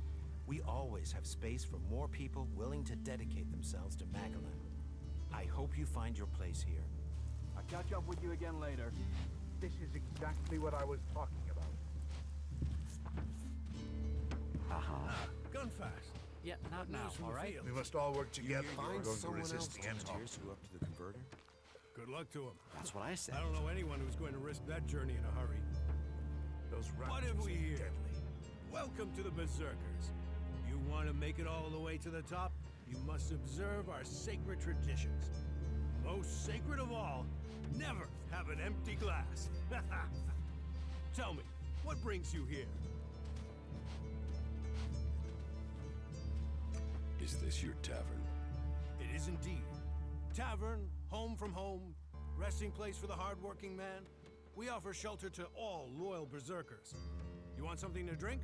We always have space for more people willing to dedicate themselves to Magalan. I hope you find your place here. I'll catch up with you again later. This is exactly what I was talking about. Gun fast. Yeah, not News now, from all the right? field. We must all work together. Find We're going to someone else resist the enemy. volunteers who up to the converter. Good luck to him. That's what I said. I don't know anyone who's going to risk that journey in a hurry. Those What have raptors we are here? deadly. Welcome to the Berserkers. You want to make it all the way to the top? You must observe our sacred traditions. Most sacred of all, never have an empty glass. Tell me, what brings you here? Is this your tavern? It is indeed. Tavern, home from home, resting place for the hardworking man. We offer shelter to all loyal berserkers. You want something to drink?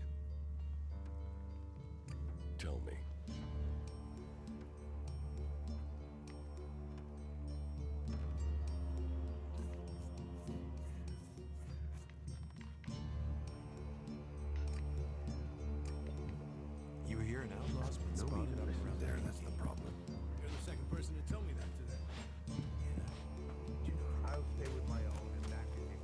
Tell me. You hear an outlaw's been spotted up around there, that's the problem. You're the second person to tell me that today. I'll stay with my own and that can be.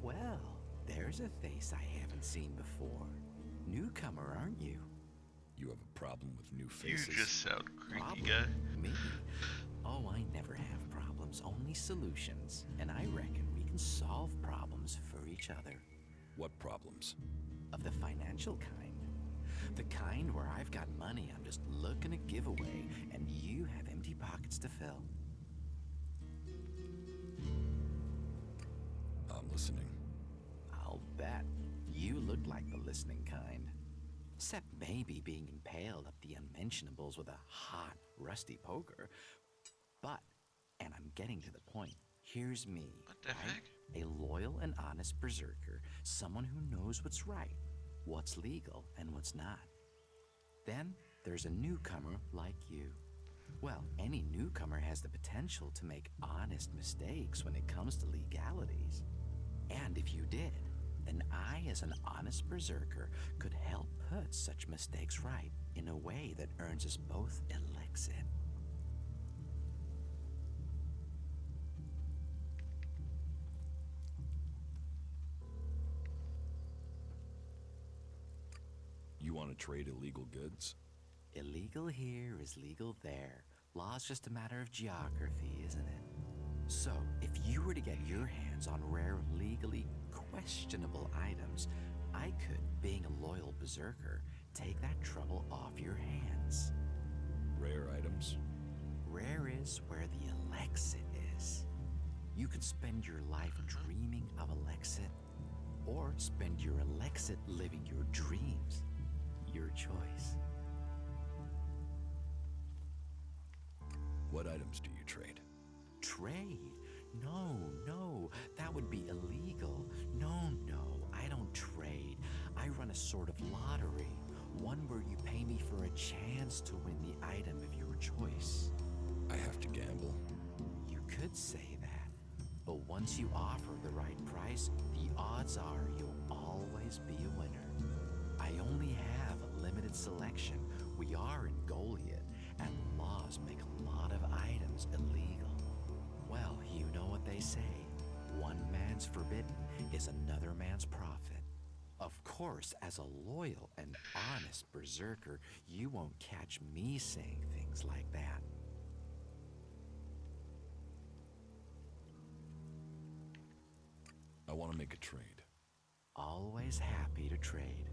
Well, there's a face I haven't seen before. Newcomer, aren't you? You have a problem with new You faces? just sound creaky, Problem? guy. Me? Oh, I never have problems, only solutions. And I reckon we can solve problems for each other. What problems? Of the financial kind. The kind where I've got money I'm just looking to give away, and you have empty pockets to fill. I'm listening. I'll bet you look like the listening kind. Except maybe being impaled up the unmentionables with a hot, rusty poker. But, and I'm getting to the point, here's me. What the heck? A loyal and honest berserker, someone who knows what's right, what's legal, and what's not. Then there's a newcomer like you. Well, any newcomer has the potential to make honest mistakes when it comes to legalities. And if you did, then I, as an honest berserker, could help put such mistakes right in a way that earns us both elixir. You want to trade illegal goods? Illegal here is legal there. Law's just a matter of geography, isn't it? So, if you were to get your hands on rare, legally questionable items, I could, being a loyal berserker, take that trouble off your hands. Rare items? Rare is where the elixir is. You could spend your life dreaming of elixir, or spend your elixir living your dreams. Your choice. What items do you trade? Trade? No, that would be illegal. No, I don't trade. I run a sort of lottery, one where you pay me for a chance to win the item of your choice. I have to gamble? You could say that, but once you offer the right price, the odds are you'll always be a winner. I only have a limited selection. We are in Goliet, and laws make a lot of items illegal. Well, you know what they say. One man's forbidden is another man's profit. Of course, as a loyal and honest berserker, you won't catch me saying things like that. I want to make a trade. Always happy to trade.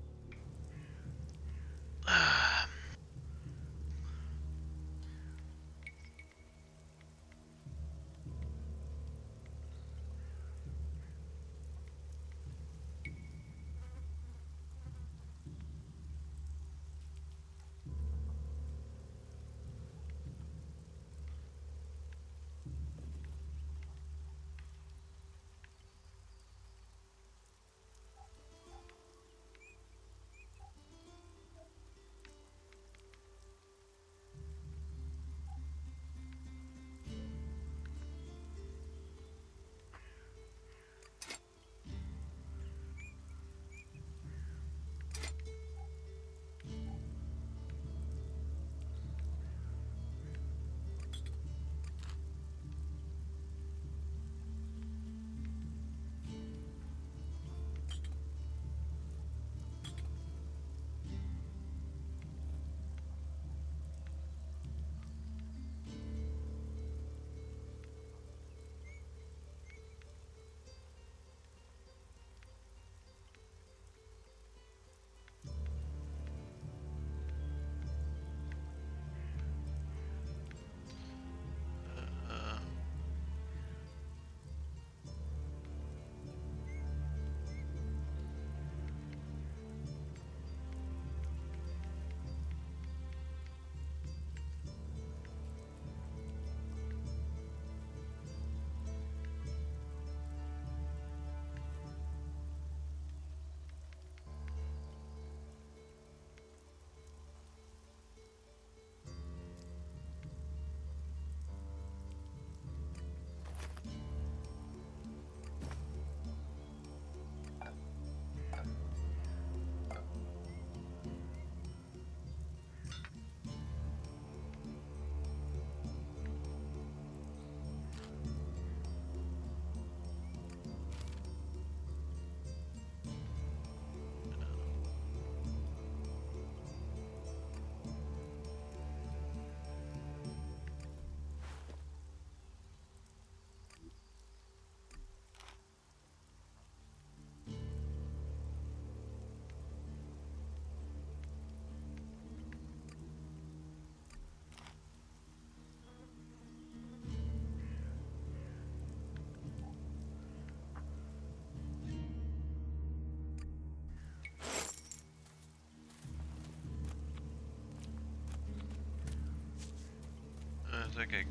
Okay.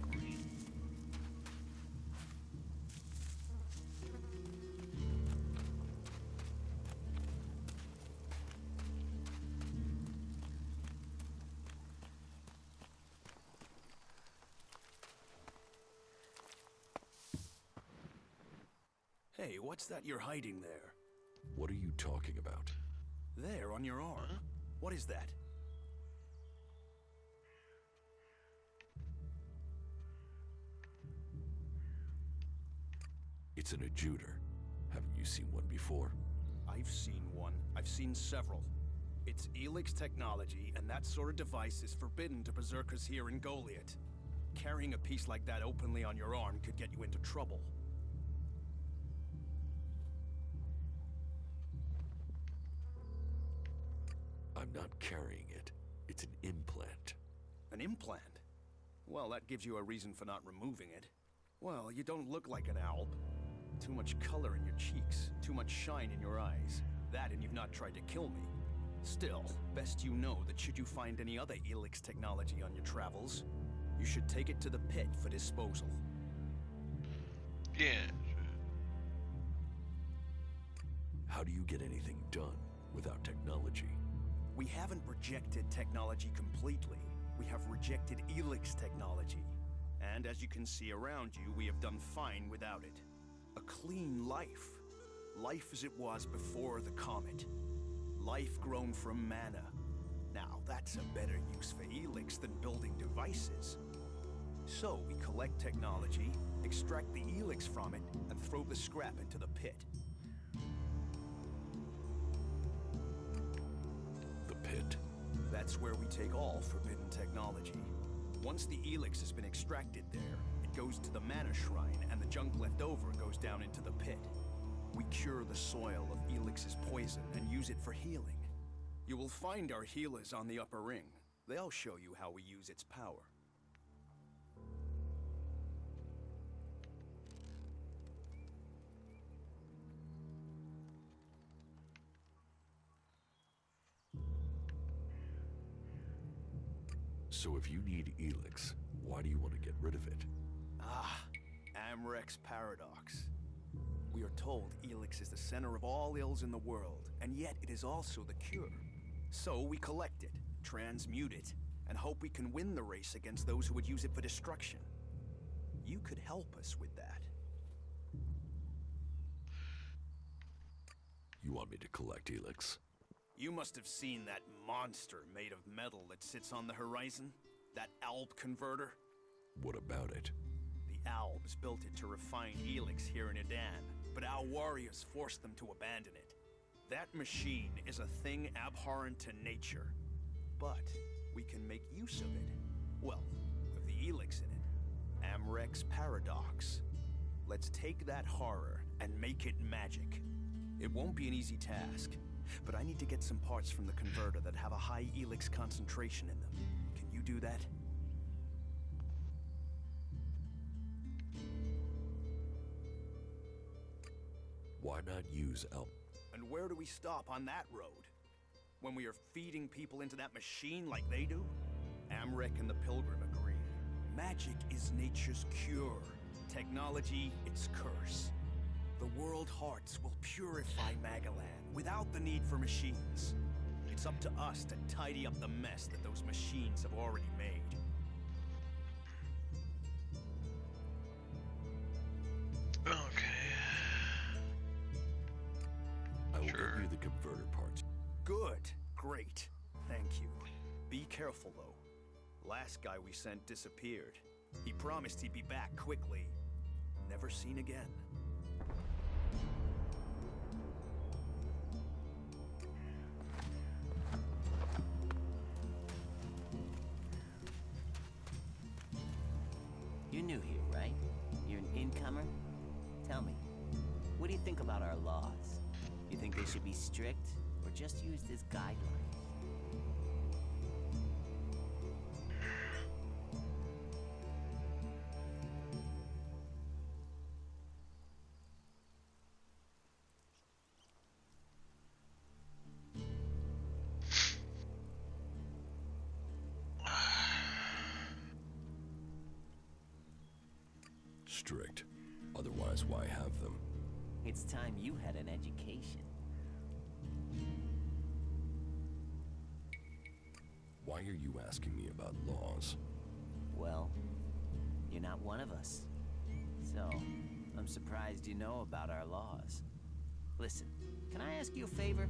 Hey, what's that you're hiding there? What are you talking about? There, on your arm. Huh? What is that? It's an adjuter. Haven't you seen one before? I've seen one. I've seen several. It's Elix technology, and that sort of device is forbidden to berserkers here in Goliath. Carrying a piece like that openly on your arm could get you into trouble. I'm not carrying it. It's an implant. An implant? Well, that gives you a reason for not removing it. Well, you don't look like an owl. Too much color in your cheeks, too much shine in your eyes. That and you've not tried to kill me. Still, best you know that should you find any other Elix technology on your travels, you should take it to the pit for disposal. Yeah, sure. How do you get anything done without technology? We haven't rejected technology completely. We have rejected Elix technology. And as you can see around you, we have done fine without it. A clean life. Life as it was before the comet. Life grown from mana. Now, that's a better use for Elix than building devices. So, we collect technology, extract the Elix from it, and throw the scrap into the pit. That's where we take all forbidden technology. Once the Elix has been extracted there, it goes to the Mana Shrine, and the junk left over goes down into the pit. We cure the soil of Elix's poison and use it for healing. You will find our healers on the upper ring. They'll show you how we use its power. So if you need Elix, why do you want to get rid of it? Ah, Amrek's paradox. We are told Elix is the center of all ills in the world, and yet it is also the cure. So we collect it, transmute it, and hope we can win the race against those who would use it for destruction. You could help us with that. You want me to collect Elix? You must have seen that monster made of metal that sits on the horizon? That Alb converter? What about it? The Albs built it to refine Elix here in Edan, but our warriors forced them to abandon it. That machine is a thing abhorrent to nature, but we can make use of it. Well, with the Elix in it. Amrek's paradox. Let's take that horror and make it magic. It won't be an easy task, but I need to get some parts from the converter that have a high Elix concentration in them. Can you do that? Why not use Alb? And where do we stop on that road? When we are feeding people into that machine like they do? Amrek and the Pilgrim agree. Magic is nature's cure. Technology, its curse. The world hearts will purify Magalan without the need for machines. It's up to us to tidy up the mess that those machines have already made. I will get you the converter parts. Good. Great. Thank you. Be careful, though. Last guy we sent disappeared. He promised he'd be back quickly. Never seen again. You're new here, right? You're an incomer? Tell me, what do you think about our laws? You think they should be strict, or just used as guidelines? Strict. Otherwise, why have them? It's time you had an education. Why are you asking me about laws? Well, you're not one of us. So, I'm surprised you know about our laws. Listen, can I ask you a favor?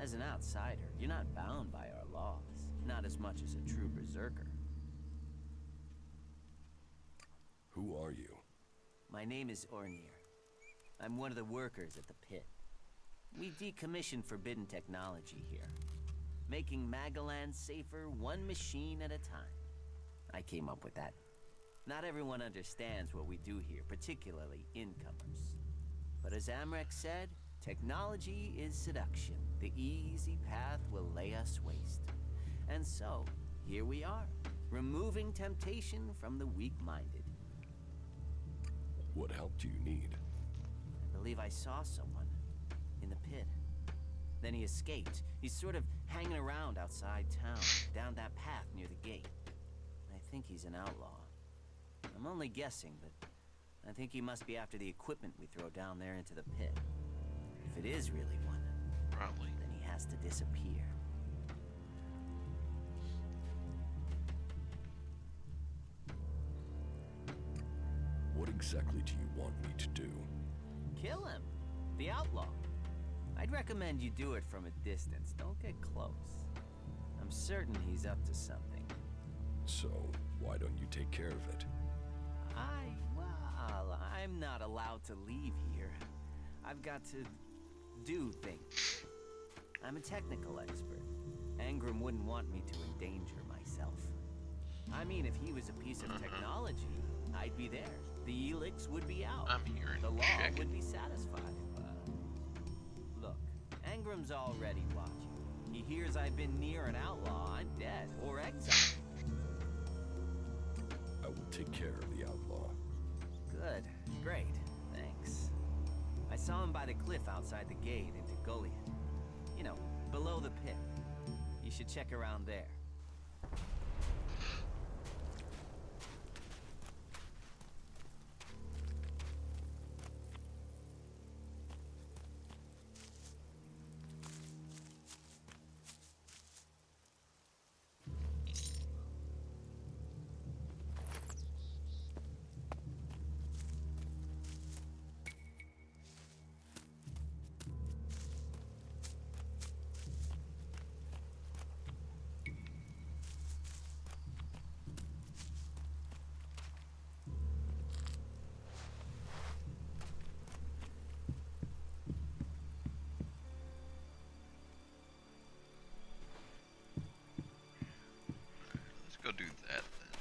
As an outsider, you're not bound by our laws. Not as much as a true berserker. Who are you? My name is Ornir. I'm one of the workers at the pit. We decommission forbidden technology here, making Magalan safer one machine at a time. I came up with that. Not everyone understands what we do here, particularly incomers. But as Amrek said, technology is seduction. The easy path will lay us waste. And so, here we are, removing temptation from the weak-minded. What help do you need? I believe I saw someone in the pit. Then he escaped. He's sort of hanging around outside town, down that path near the gate. I think he's an outlaw. I'm only guessing, but I think he must be after the equipment we throw down there into the pit. If it is really one, probably, then he has to disappear. What exactly do you want me to do? Kill him. The outlaw. I'd recommend you do it from a distance. Don't get close. I'm certain he's up to something. So, why don't you take care of it? Well, I'm not allowed to leave here. I've got to do things. I'm a technical expert. Angram wouldn't want me to endanger myself. I mean, if he was a piece of technology, I'd be there. The Helix would be out. I'm hearing the law chicken. would be satisfied. Look, Angram's already watching. He hears I've been near an outlaw, I'm dead, or exiled. I will take care of the outlaw. Good. Great. Thanks. I saw him by the cliff outside the gate into Goliath. You know, below the pit. You should check around there. Let's go do that then.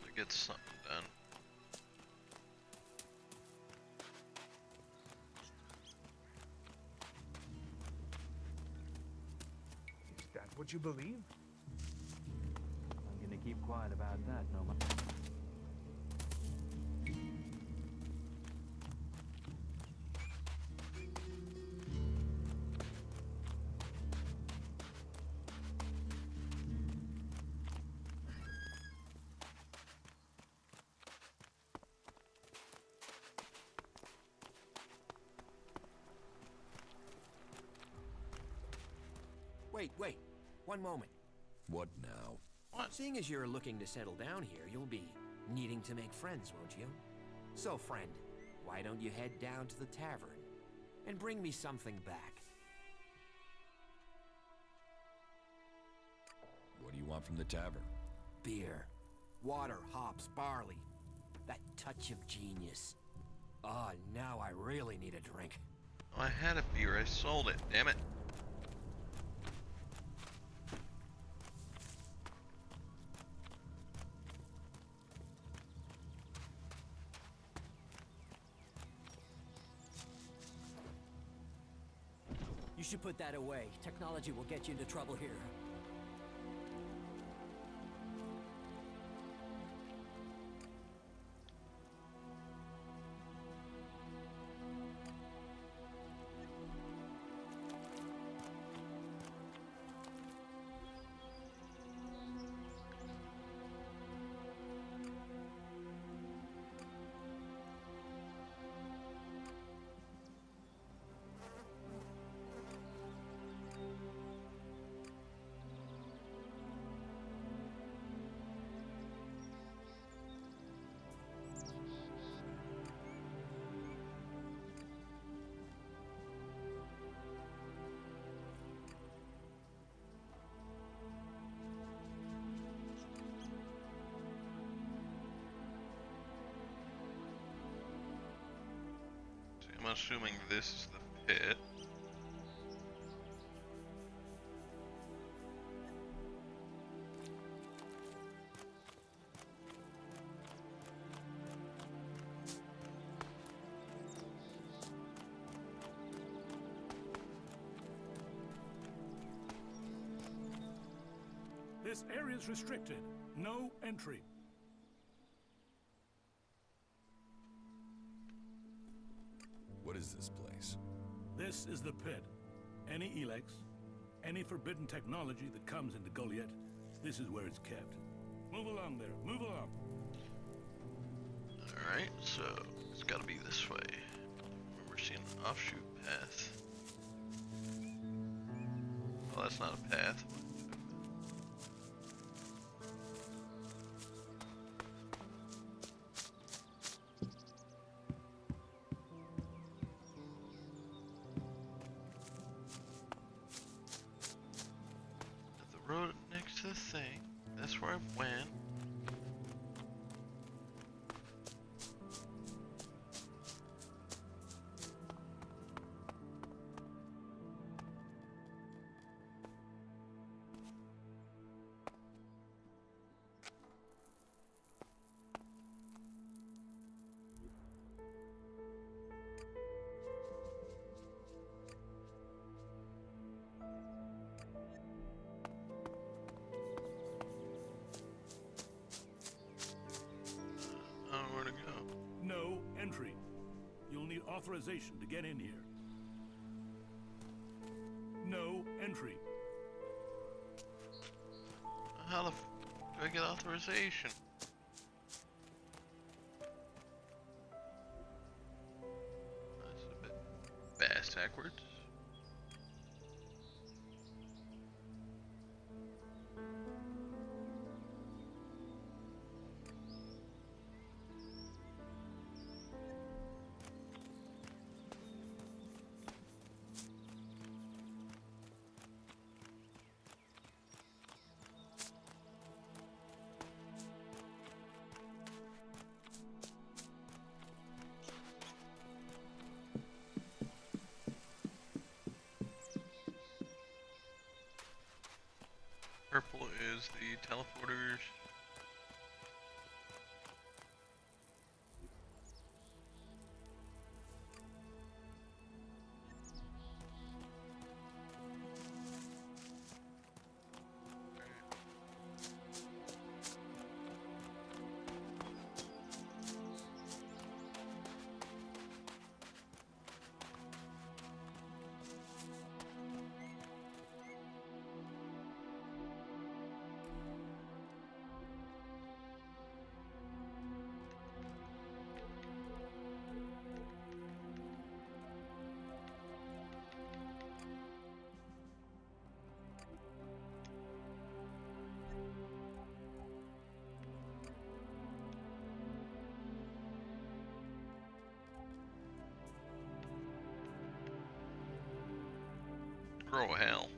To get something done. Is that what you believe? I'm gonna keep quiet about that, no matter. Wait. One moment. What now? Seeing as you're looking to settle down here, you'll be needing to make friends, won't you? So, friend, why don't you head down to the tavern and bring me something back? What do you want from the tavern? Beer, water, hops, barley. That touch of genius. Ah, now I really need a drink. Oh, I had a beer. I sold it. Damn it. You should put that away. Technology will get you into trouble here. I'm assuming this is the pit. This area is restricted. No entry. What is this place? This is the pit. Any Elex, any forbidden technology that comes into Goliath, this is where it's kept. Move along there. Move along. Alright, so it's gotta be this way. We're seeing an offshoot path. Oh, that's not a path. The road next to the thing. That's where I went. authorization to get in here. No entry. How the f do I get authorization? That's a bit fast backwards. Purple is the teleporters. Grow hell.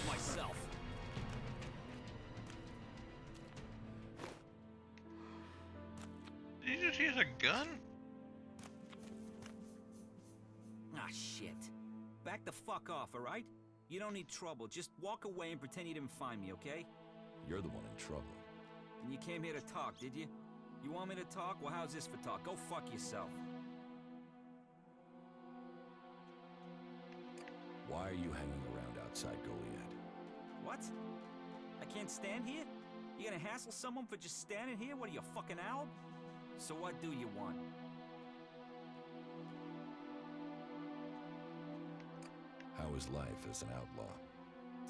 myself. Did you just use a gun? Ah, shit. Back the fuck off, alright? You don't need trouble. Just walk away and pretend you didn't find me, okay? You're the one in trouble. And you came here to talk, did you? You want me to talk? Well, how's this for talk? Go fuck yourself. Why are you hanging around outside Goliad? What? I can't stand here? You gonna hassle someone for just standing here? What are you, a fucking owl? So what do you want? How is life as an outlaw?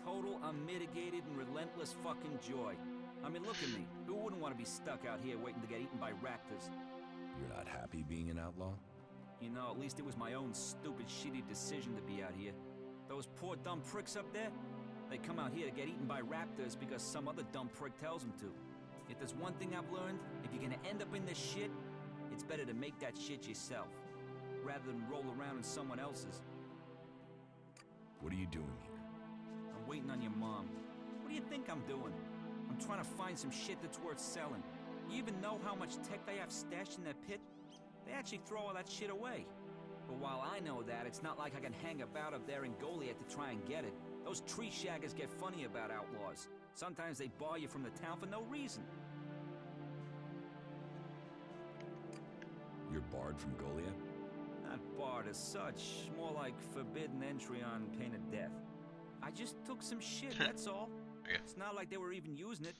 Total, unmitigated, and relentless fucking joy. I mean, look at me. Who wouldn't want to be stuck out here waiting to get eaten by raptors? You're not happy being an outlaw? You know, at least it was my own stupid, shitty decision to be out here. Those poor dumb pricks up there, they come out here to get eaten by raptors because some other dumb prick tells them to. If there's one thing I've learned, if you're gonna end up in this shit, it's better to make that shit yourself, rather than roll around in someone else's. What are you doing here? I'm waiting on your mom. What do you think I'm doing? I'm trying to find some shit that's worth selling. You even know how much tech they have stashed in their pit? They actually throw all that shit away. But while I know that, it's not like I can hang about up there in Goliath to try and get it. Those tree shaggers get funny about outlaws. Sometimes they bar you from the town for no reason. You're barred from Goliath? Not barred as such, more like forbidden entry on pain of death. I just took some shit, that's all. It's not like they were even using it.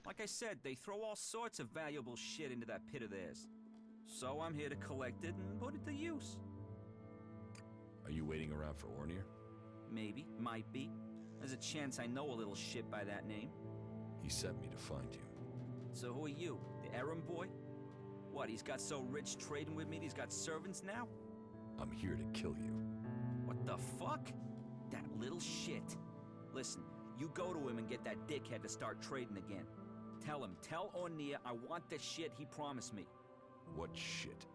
Like I said, they throw all sorts of valuable shit into that pit of theirs. So I'm here to collect it and put it to use. Are you waiting around for Ornir? Maybe, might be. There's a chance I know a little shit by that name. He sent me to find you. So who are you, the errand boy? What, he's got so rich trading with me that he's got servants now? I'm here to kill you. What the fuck? That little shit. Listen, you go to him and get that dickhead to start trading again. Tell Ornir I want the shit he promised me. What shit?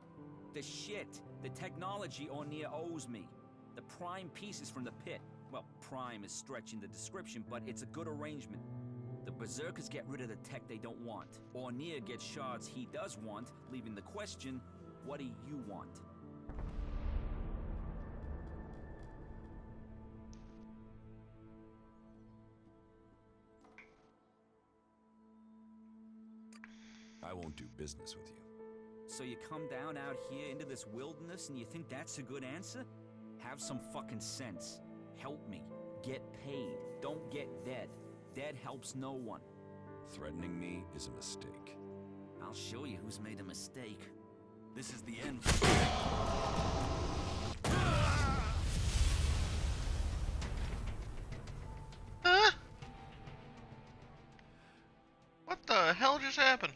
The shit. The technology Ornir owes me. The prime pieces from the pit. Well, prime is stretching the description, but it's a good arrangement. The Berserkers get rid of the tech they don't want. Ornir gets shards he does want, leaving the question, what do you want? I won't do business with you. So you come down out here into this wilderness and you think that's a good answer? Have some fucking sense. Help me. Get paid. Don't get dead. Dead helps no one. Threatening me is a mistake. I'll show you who's made a mistake. This is the end. What the hell just happened?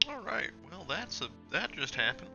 Alright, well that just happened.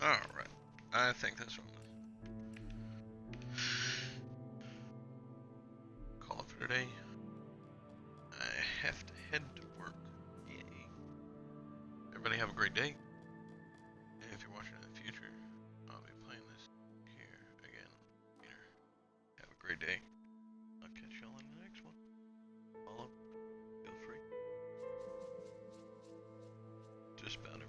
Alright. I think this one. Call it for today. I have to head to work. Yay. Everybody have a great day. And if you're watching in the future, I'll be playing this here again later. Have a great day. I'll catch y'all in the next one. Follow. Feel free. Just about